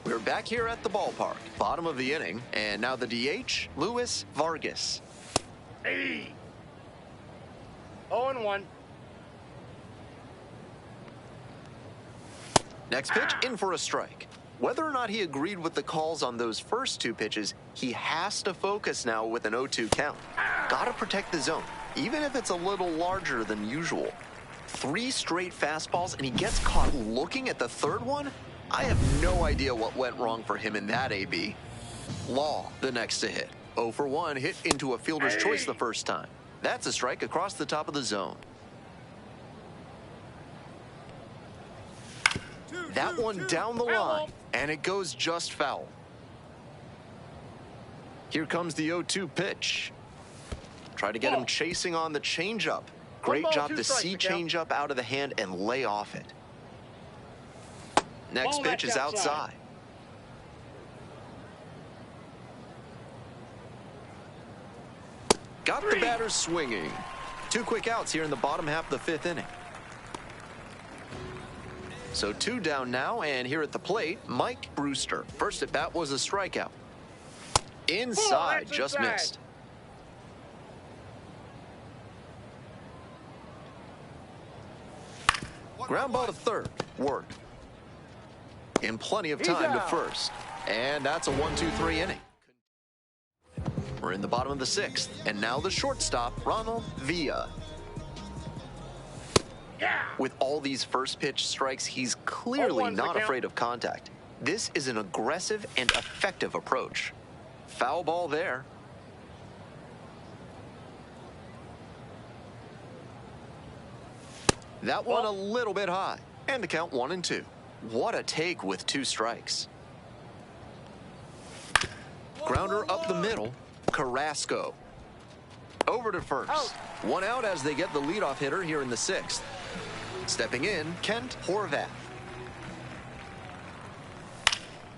We're back here at the ballpark. Bottom of the inning, and now the DH, Luis Vargas. Hey. 0-1. Next pitch, in for a strike. Whether or not he agreed with the calls on those first 2 pitches, he has to focus now with an 0-2 count. Gotta protect the zone, even if it's a little larger than usual. 3 straight fastballs, and he gets caught looking at the 3rd one? I have no idea what went wrong for him in that AB. Law, the next to hit. 0 for 1, hit into a fielder's choice the first time. That's a strike across the top of the zone. That one down the line, and it goes just foul. Here comes the 0-2 pitch. Try to get him chasing on the changeup. Great job to see changeup out of the hand and lay off it. Next pitch is outside. Got the batter swinging. 2 quick outs here in the bottom half of the 5th inning. So 2 down now, and here at the plate, Mike Brewster. First at bat was a strikeout. Inside, just missed. Ground ball to 3rd, work. In plenty of time to 1st. And that's a 1-2-3 inning. We're in the bottom of the 6th, and now the shortstop, Ronald Villa. With all these first pitch strikes, he's clearly not afraid of contact. This is an aggressive and effective approach. Foul ball there. That one a little bit high, and the count 1-2. What a take with 2 strikes. Grounder up the middle, Carrasco. Over to first. 1 out as they get the leadoff hitter here in the 6th. Stepping in, Kent Horvath.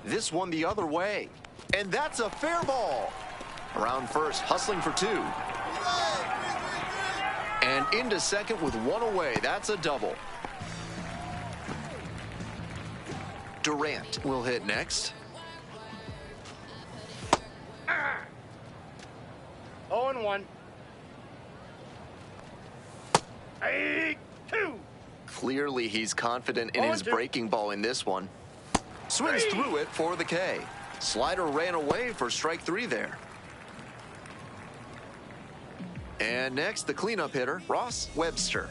This one the other way, and that's a fair ball. Around first, hustling for 2. And into second with 1 away. That's a double. Durant will hit next. 0-1. 2. Clearly, he's confident in his breaking ball in this one. Swings through it for the K. Slider ran away for strike 3 there. And next, the cleanup hitter, Ross Webster.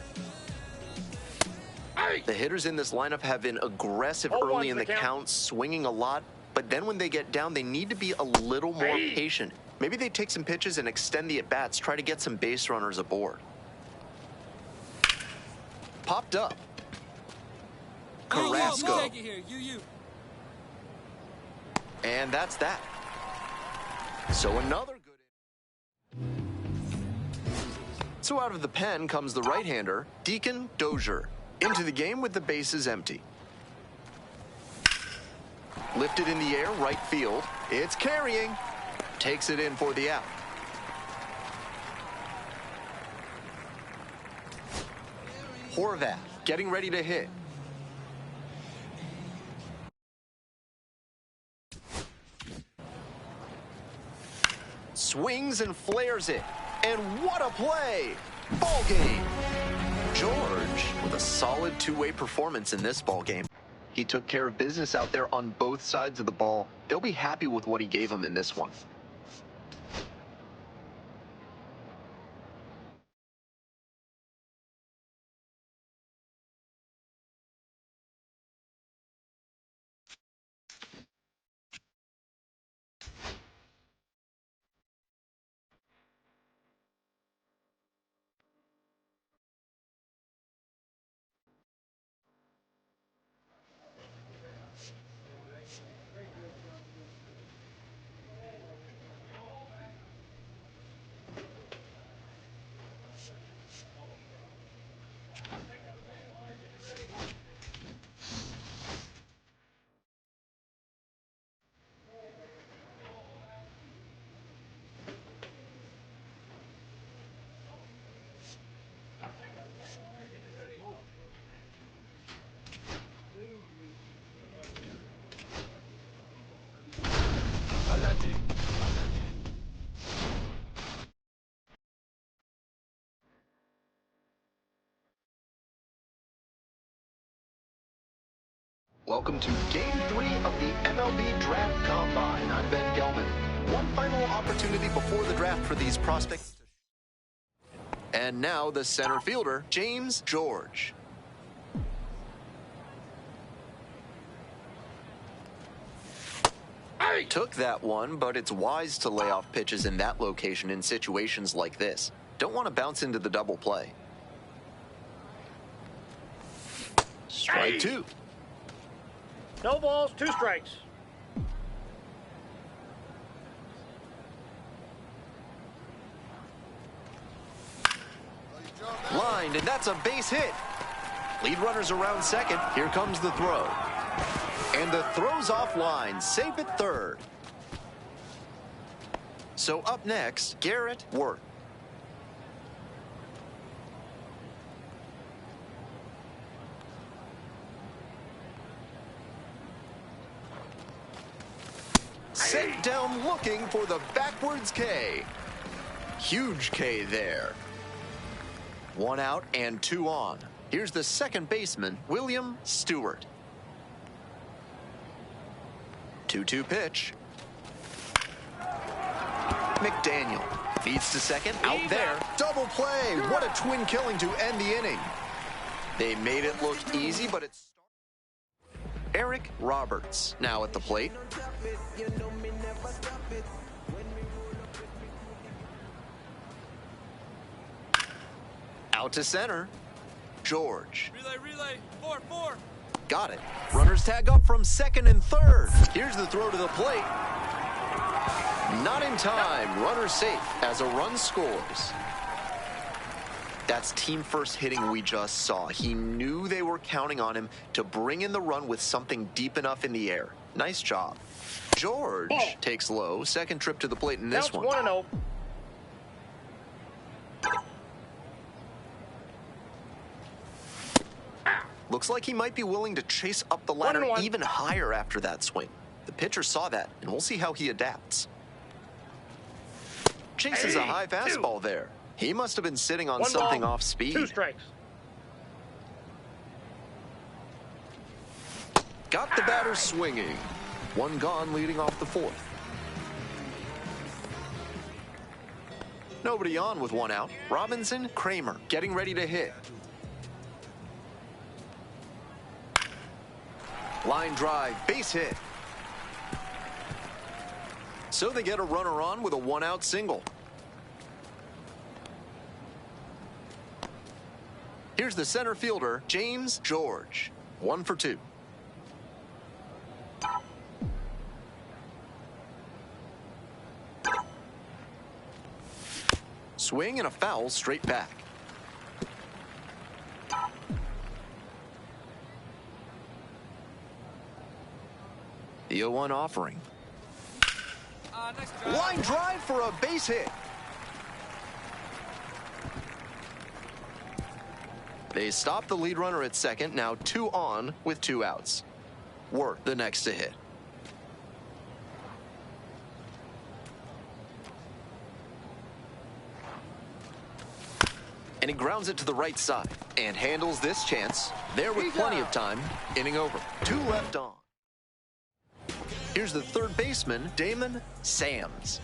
The hitters in this lineup have been aggressive early in the count, swinging a lot. But then when they get down, they need to be a little more patient. Maybe they take some pitches and extend the at-bats, try to get some base runners aboard. Popped up. Carrasco. And that's that. So another good. So out of the pen comes the right-hander, Deacon Dozier. Into the game with the bases empty. Lifted in the air, right field. It's carrying. Takes it in for the out. Horvath getting ready to hit. Swings and flares it. And what a play! Ball game. George with a solid 2-way performance in this ball game. He took care of business out there on both sides of the ball. They'll be happy with what he gave them in this one. Welcome to Game 3 of the MLB Draft Combine. I'm Ben Gelman. One final opportunity before the draft for these prospects. And now the center fielder, James George. Took that one, but it's wise to lay off pitches in that location in situations like this. Don't want to bounce into the double play. Strike two. No balls, 2 strikes. Lined, and that's a base hit. Lead runners around second. Here comes the throw. And the throw's offline, safe at third. So up next, Garrett Wirt. Sent down looking for the backwards K. Huge K there. 1 out and 2 on. Here's the second baseman, William Stewart. 2-2 pitch. McDaniel feeds to second, out there. Double play. What a twin killing to end the inning. They made it look easy, but it's Eric Roberts now at the plate. Out to center. George. Relay, 4-4. Got it. Runners tag up from second and third. Here's the throw to the plate. Not in time. Runner safe as a run scores. That's team first hitting we just saw. He knew they were counting on him to bring in the run with something deep enough in the air. Nice job. George takes low. Second trip to the plate in this one. 1-0. Looks like he might be willing to chase up the ladder even higher after that swing. The pitcher saw that, and we'll see how he adapts. Chases a high fastball there. He must have been sitting on something off speed. 2 strikes. Got the batter swinging. 1 gone leading off the 4th. Nobody on with 1 out. Robinson, Kramer getting ready to hit. Line drive, base hit. So they get a runner on with a 1-out single. Here's the center fielder, James George. 1 for 2. Swing and a foul straight back. The 0-1 offering. Line drive for a base hit. They stop the lead runner at second. Now 2 on with 2 outs. Wirt the next to hit. And he grounds it to the right side and handles this chance. There with plenty of time. Inning over. 2 left on. Here's the third baseman, Damon Sams.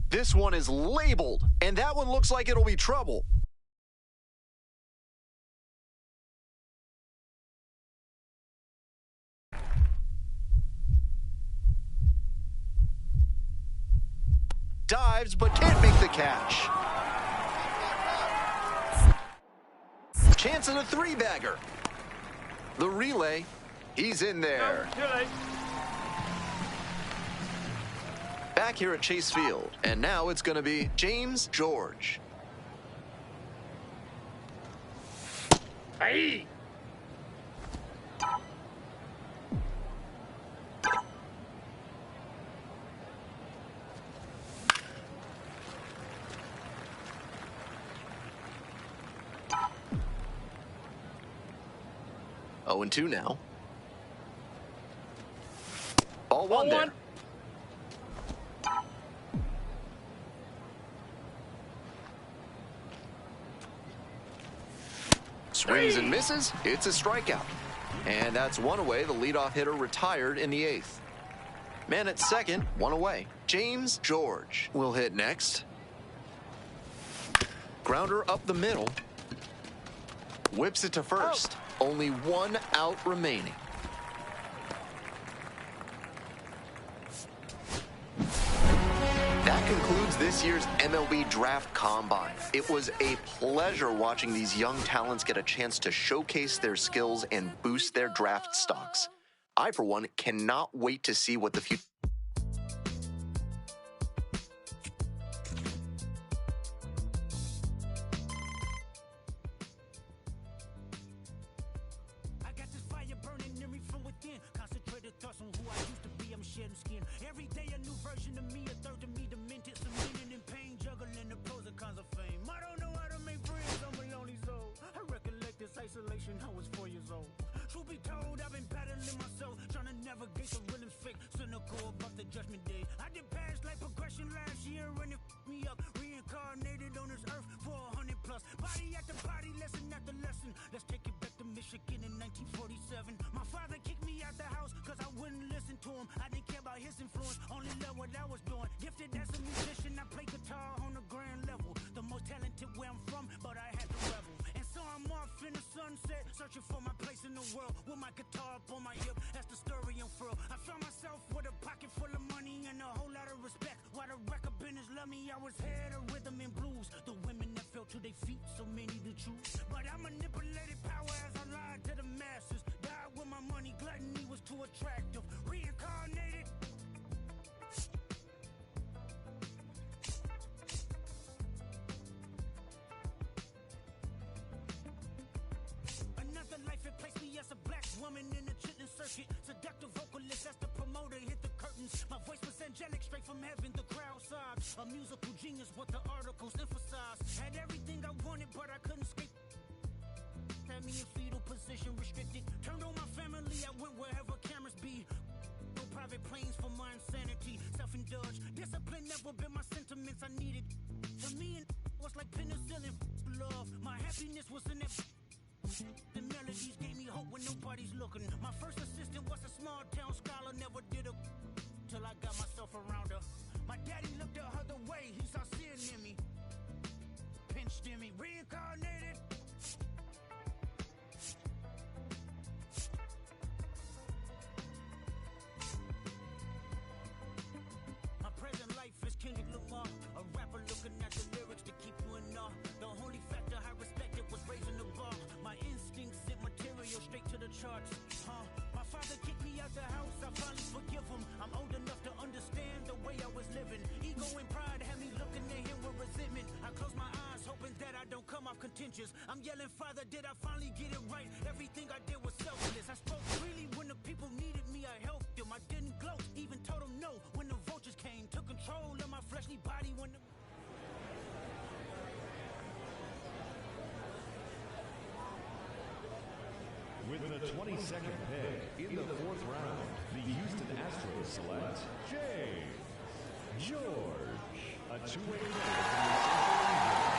This one is labeled, and that one looks like it'll be trouble. Dives, but can't make the catch. Chance at a 3-bagger. The relay, he's in there. Back here at Chase Field, and now it's going to be James George. Hey! Oh, 0-2 now. Ball 1 there. Swings and misses. It's a strikeout. And that's one away. The leadoff hitter retired in the 8th. Man at second, one away. James George will hit next. Grounder up the middle. Whips it to first. Only one out remaining. That concludes this year's MLB Draft Combine. It was a pleasure watching these young talents get a chance to showcase their skills and boost their draft stocks. I, for one, cannot wait to see what the future... Every day a new version of me, a third of me demented, some meaning and pain, juggling the pros and cons of fame. I don't know how to make friends, I'm a lonely soul. I recollect this isolation, I was 4 years old. Truth be told, I've been battling myself, trying to navigate the real and fake, cynical about the judgment day. I did past life progression last year, and it f***ed me up, reincarnated on this earth for 100 plus. Body after body, lesson after lesson. Let's take it back to Michigan in 1947. My father kicked me out the house, cause I wouldn't listen to him. I didn't care about his influence, only love what I was doing. Gifted as a musician, I play guitar on the grand level. The most talented where I'm from, but I had to rebel. And so I'm off in the sunset, searching for my place in the world. With my guitar up on my hip, that's the story unfurled. I found myself with a pocket full of money and a whole lot of respect. While the record business loved me, I was head of rhythm and blues. The women that fell to their feet, so many to choose. But I manipulated power as I lied to the masses. Died with my money, gluttony was too attractive. Reincarnated. Another life, it placed me as a black woman in the chitlin circuit. Seductive vocalist as the promoter hit the curtains. My voice was angelic, straight from heaven, the crowd sobbed. A musical genius, what the articles emphasized. Had everything I wanted, but I couldn't escape. Had me in fetal position, restricted. Turned on my family, I went wherever cameras be. No private planes for my insanity. Self-indulged, discipline never been my sentiments. I needed. For me, and was like penicillin. Love, my happiness was in that. The melodies gave me hope when nobody's looking. My first assistant was a small town scholar, never did a till I got myself around her. My daddy looked the other way, he saw sin in me, pinched in me, reincarnated. My present life is Kendrick Lamar, a rapper looking at the lyrics to keep you in awe. The only factor I respected was raising the bar. My instincts sent material straight to the charts. My father kicked me out the house, I finally forgive him. I'm old enough to understand the way I was living. Ego and pride had me looking at him with resentment. I close my eyes, hoping that I don't come off contentious. I'm yelling, Father, did I finally get it right? Everything I did was selfless. I spoke freely when the people needed me, I helped them. I didn't gloat, even told them no when the vultures came. Took control of my fleshly body when the... With the 22nd pick in the 4th round, the Houston Astros select James George, a two-way player from the Central Region.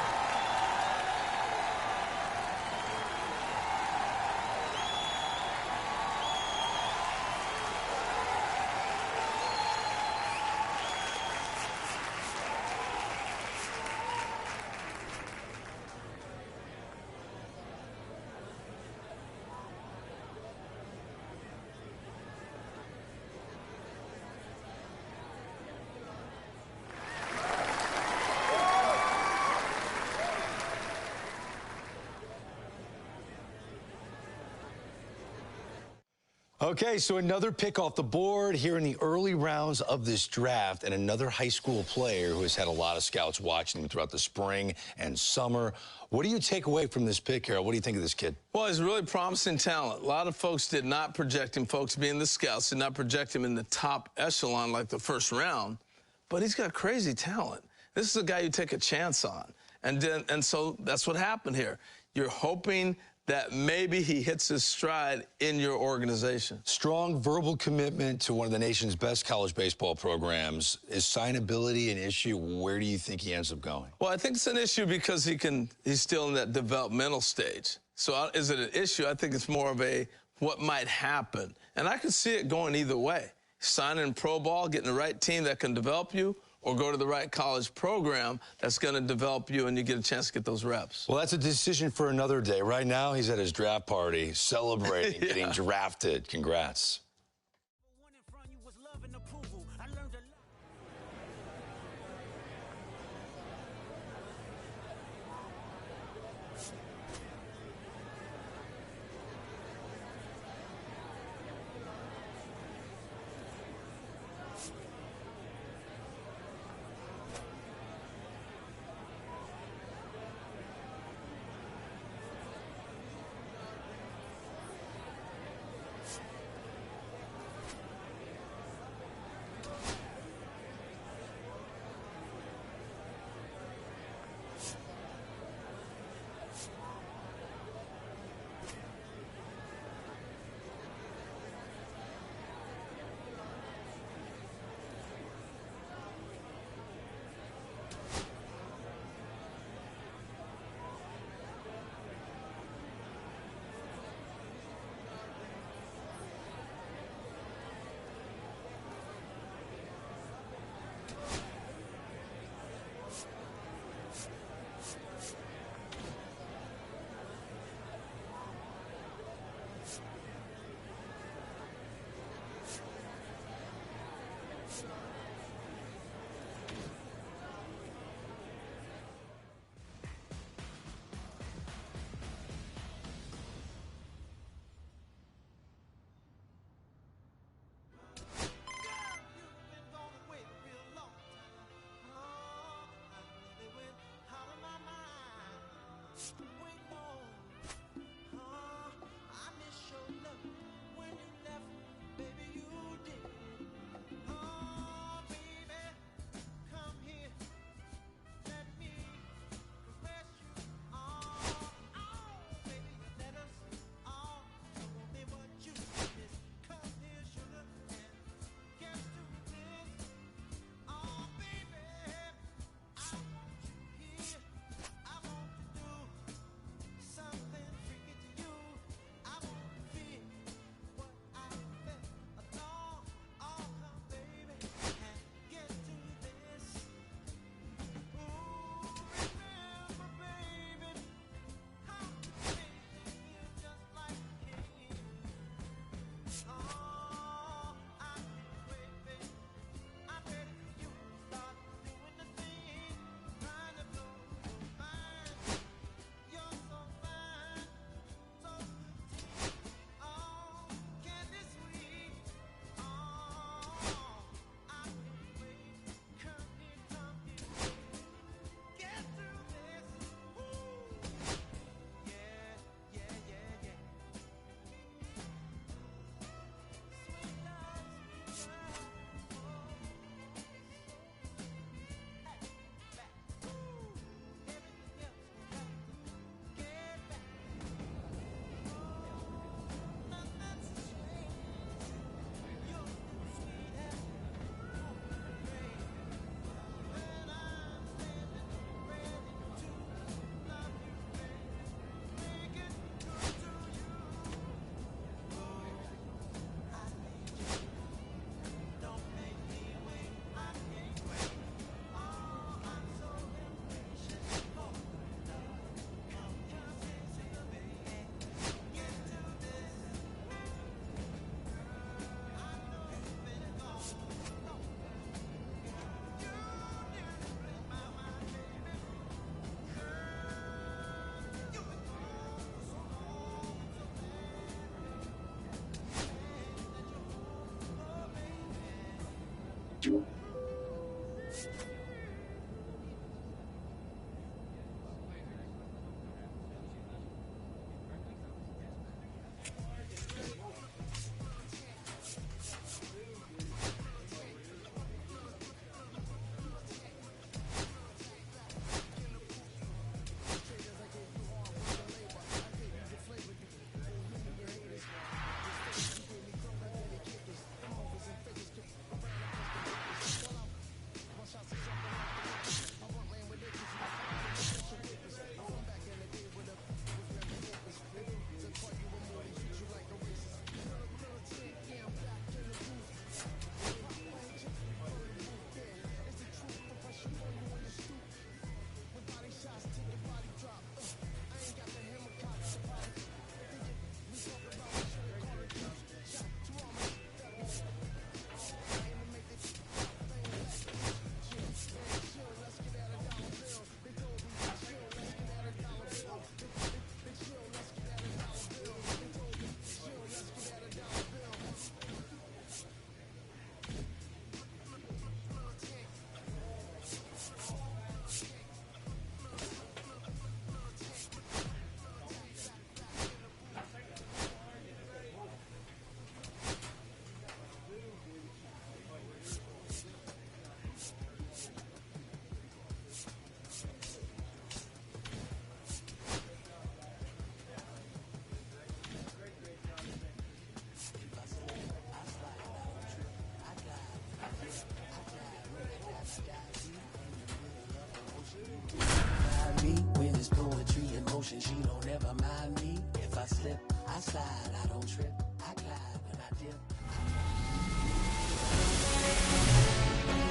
Okay, so another pick off the board here in the early rounds of this draft, and another high school player who has had a lot of scouts watching him throughout the spring and summer. What do you take away from this pick, Harold? What do you think of this kid? Well, he's really promising talent. A lot of folks did not project him, folks being the scouts, did not project him in the top echelon like the first round, but he's got crazy talent. This is a guy you take a chance on. And so that's what happened here. You're hoping that maybe he hits his stride in your organization. Strong verbal commitment to one of the nation's best college baseball programs. Is signability an issue? Where do you think he ends up going? Well, I think it's an issue because he's still in that developmental stage. So is it an issue? I think it's more of a what might happen. And I could see it going either way. Signing in pro ball, getting the right team that can develop you, or go to the right college program that's going to develop you and you get a chance to get those reps. Well, that's a decision for another day. Right now, he's at his draft party celebrating getting drafted. Congrats.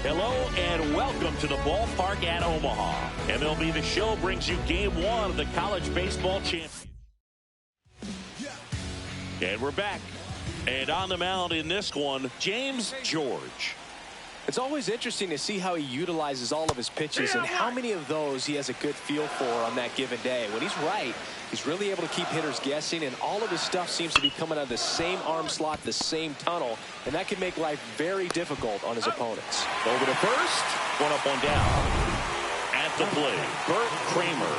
Hello and welcome to the ballpark at Omaha. MLB The Show brings you Game 1 of the College Baseball Championship. And we're back. And on the mound in this one, James George. It's always interesting to see how he utilizes all of his pitches and how many of those he has a good feel for on that given day. When he's right, he's really able to keep hitters guessing, and all of his stuff seems to be coming out of the same arm slot, the same tunnel, and that can make life very difficult on his opponents. Over to first, one up, one down. At the plate, Bert Kramer.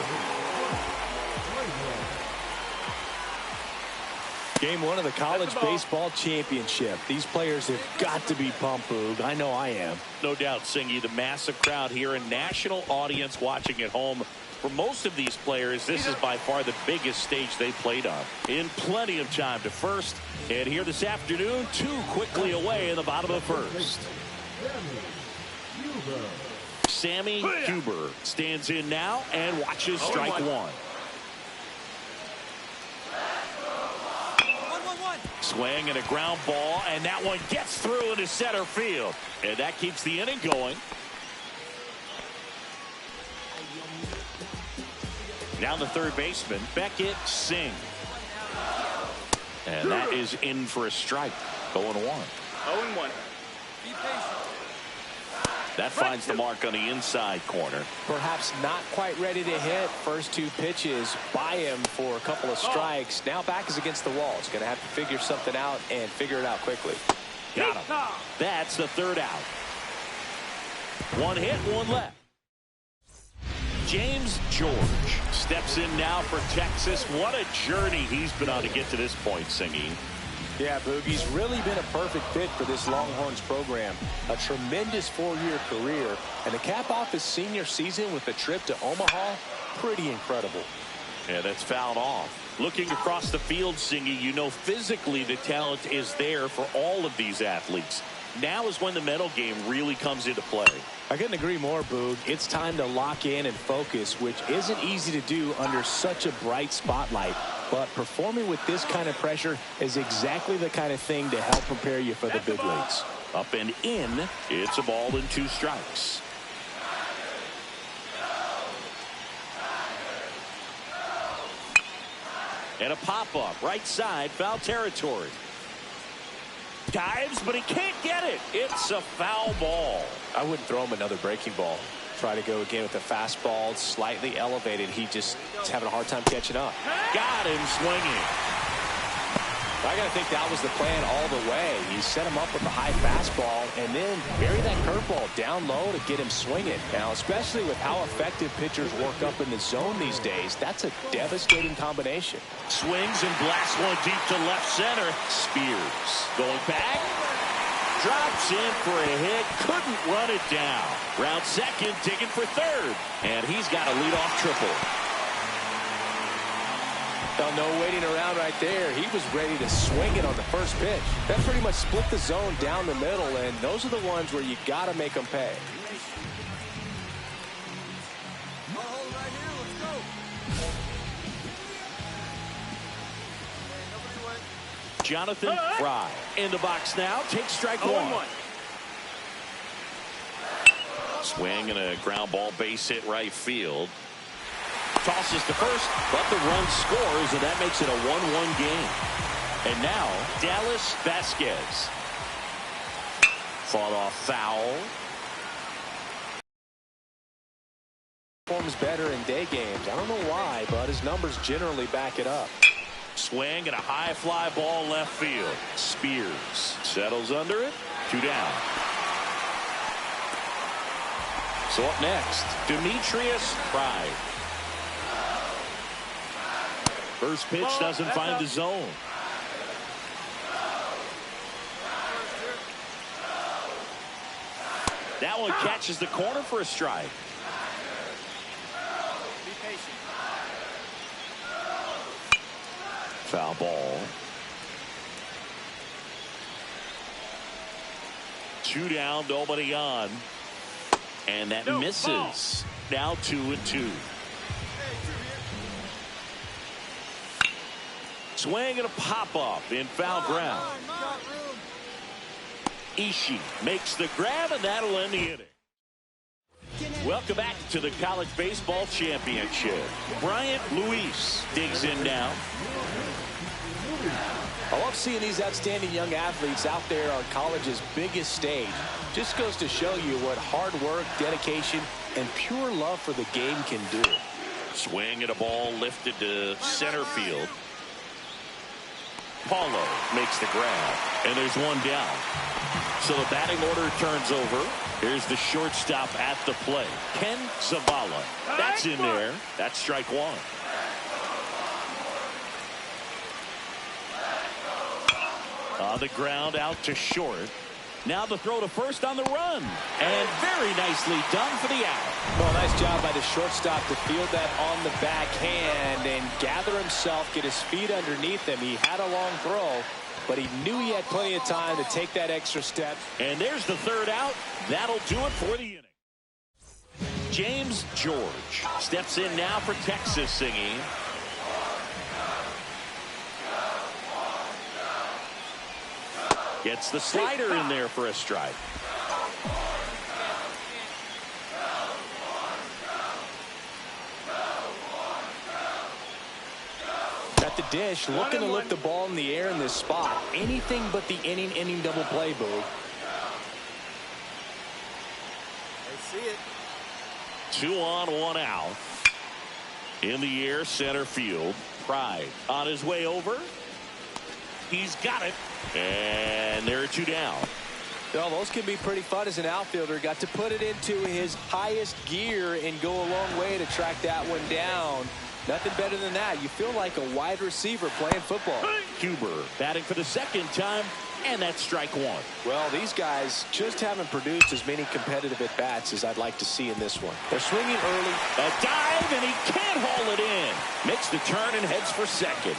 Game 1 of the College Baseball Championship. These players have got to be pumped, Boog. I know I am. No doubt, Singy. The massive crowd here, a national audience watching at home. For most of these players, this is by far the biggest stage they played on. In plenty of time to first. And here this afternoon, 2 quickly away in the bottom of the first. Sammy Huber stands in now and watches strike 1. Swing and a ground ball, and that one gets through into center field. And that keeps the inning going. Now the third baseman, Beckett Singh. And that is in for a strike. 0-1. 0-1. Be patient. That finds the mark on the inside corner. Perhaps not quite ready to hit. First 2 pitches by him for a couple of strikes. Now back is against the wall. He's going to have to figure something out and figure it out quickly. Got him. That's the third out. 1 hit, 1 left. James George steps in now for Texas. What a journey he's been on to get to this point, Singy. Yeah, Boogie's really been a perfect fit for this Longhorns program. A tremendous 4-year career, and to cap off his senior season with a trip to Omaha, pretty incredible. Yeah, that's fouled off. Looking across the field, Singy, you know physically the talent is there for all of these athletes. Now is when the mental game really comes into play. I couldn't agree more, Boog. It's time to lock in and focus, which isn't easy to do under such a bright spotlight. But performing with this kind of pressure is exactly the kind of thing to help prepare you for the big leagues. Up and in, it's a ball and 2 strikes. And a pop-up, right side, foul territory. Dives, but he can't get it. It's a foul ball. I wouldn't throw him another breaking ball. Try to go again with the fastball, slightly elevated. He's having a hard time catching up. Got him swinging. I got to think that was the plan all the way. He set him up with a high fastball and then bury that curveball down low to get him swinging. Now, especially with how effective pitchers work up in the zone these days, that's a devastating combination. Swings and blasts one deep to left center. Spears going back. Drops in for a hit. Couldn't run it down. Round second, digging for third. And he's got a leadoff triple. Well, no waiting around right there. He was ready to swing it on the first pitch. That pretty much split the zone down the middle, and those are the ones where you got to make them pay. Jonathan Fry in the box now. Takes strike 1. Swing and a ground ball base hit right field. Tosses to first, but the run scores, and that makes it a 1-1 game. And now, Dallas Vasquez. Fought off foul. Performs better in day games. I don't know why, but his numbers generally back it up. Swing and a high fly ball left field. Spears settles under it. 2 down. So up next, Demetrius Pride. First pitch doesn't find the zone. That one catches the corner for a strike. Be patient. Foul ball. 2 down, nobody on. And that misses. Now 2-2. Swing and a pop-up in foul ground. Ishii makes the grab, and that'll end the inning. Welcome back to the College Baseball Championship. Bryant Luis digs in now. I love seeing these outstanding young athletes out there on college's biggest stage. Just goes to show you what hard work, dedication, and pure love for the game can do. Swing at a ball lifted to center field. Paulo makes the grab, and there's one down. So the batting order turns over. Here's the shortstop at the plate, Ken Zavala. That's in there. That's strike one. On the ground out to short. Now the throw to first on the run. And very nicely done for the out. Well, nice job by the shortstop to field that on the backhand and gather himself, get his feet underneath him. He had a long throw, but he knew he had plenty of time to take that extra step. And there's the third out. That'll do it for the inning. James George steps in now for Texas singing. Gets the slider in there for a strike. At the dish, looking to lift the ball in the air in this spot. Anything but the inning double play, Boo. They see it. 2 on, 1 out. In the air, center field. Pride on his way over. He's got it. And there are 2 down. Well, those can be pretty fun as an outfielder. Got to put it into his highest gear and go a long way to track that one down. Nothing better than that. You feel like a wide receiver playing football. Huber batting for the second time, and that's strike one. Well, these guys just haven't produced as many competitive at-bats as I'd like to see in this one. They're swinging early. A dive, and he can't haul it in. Makes the turn and heads for second.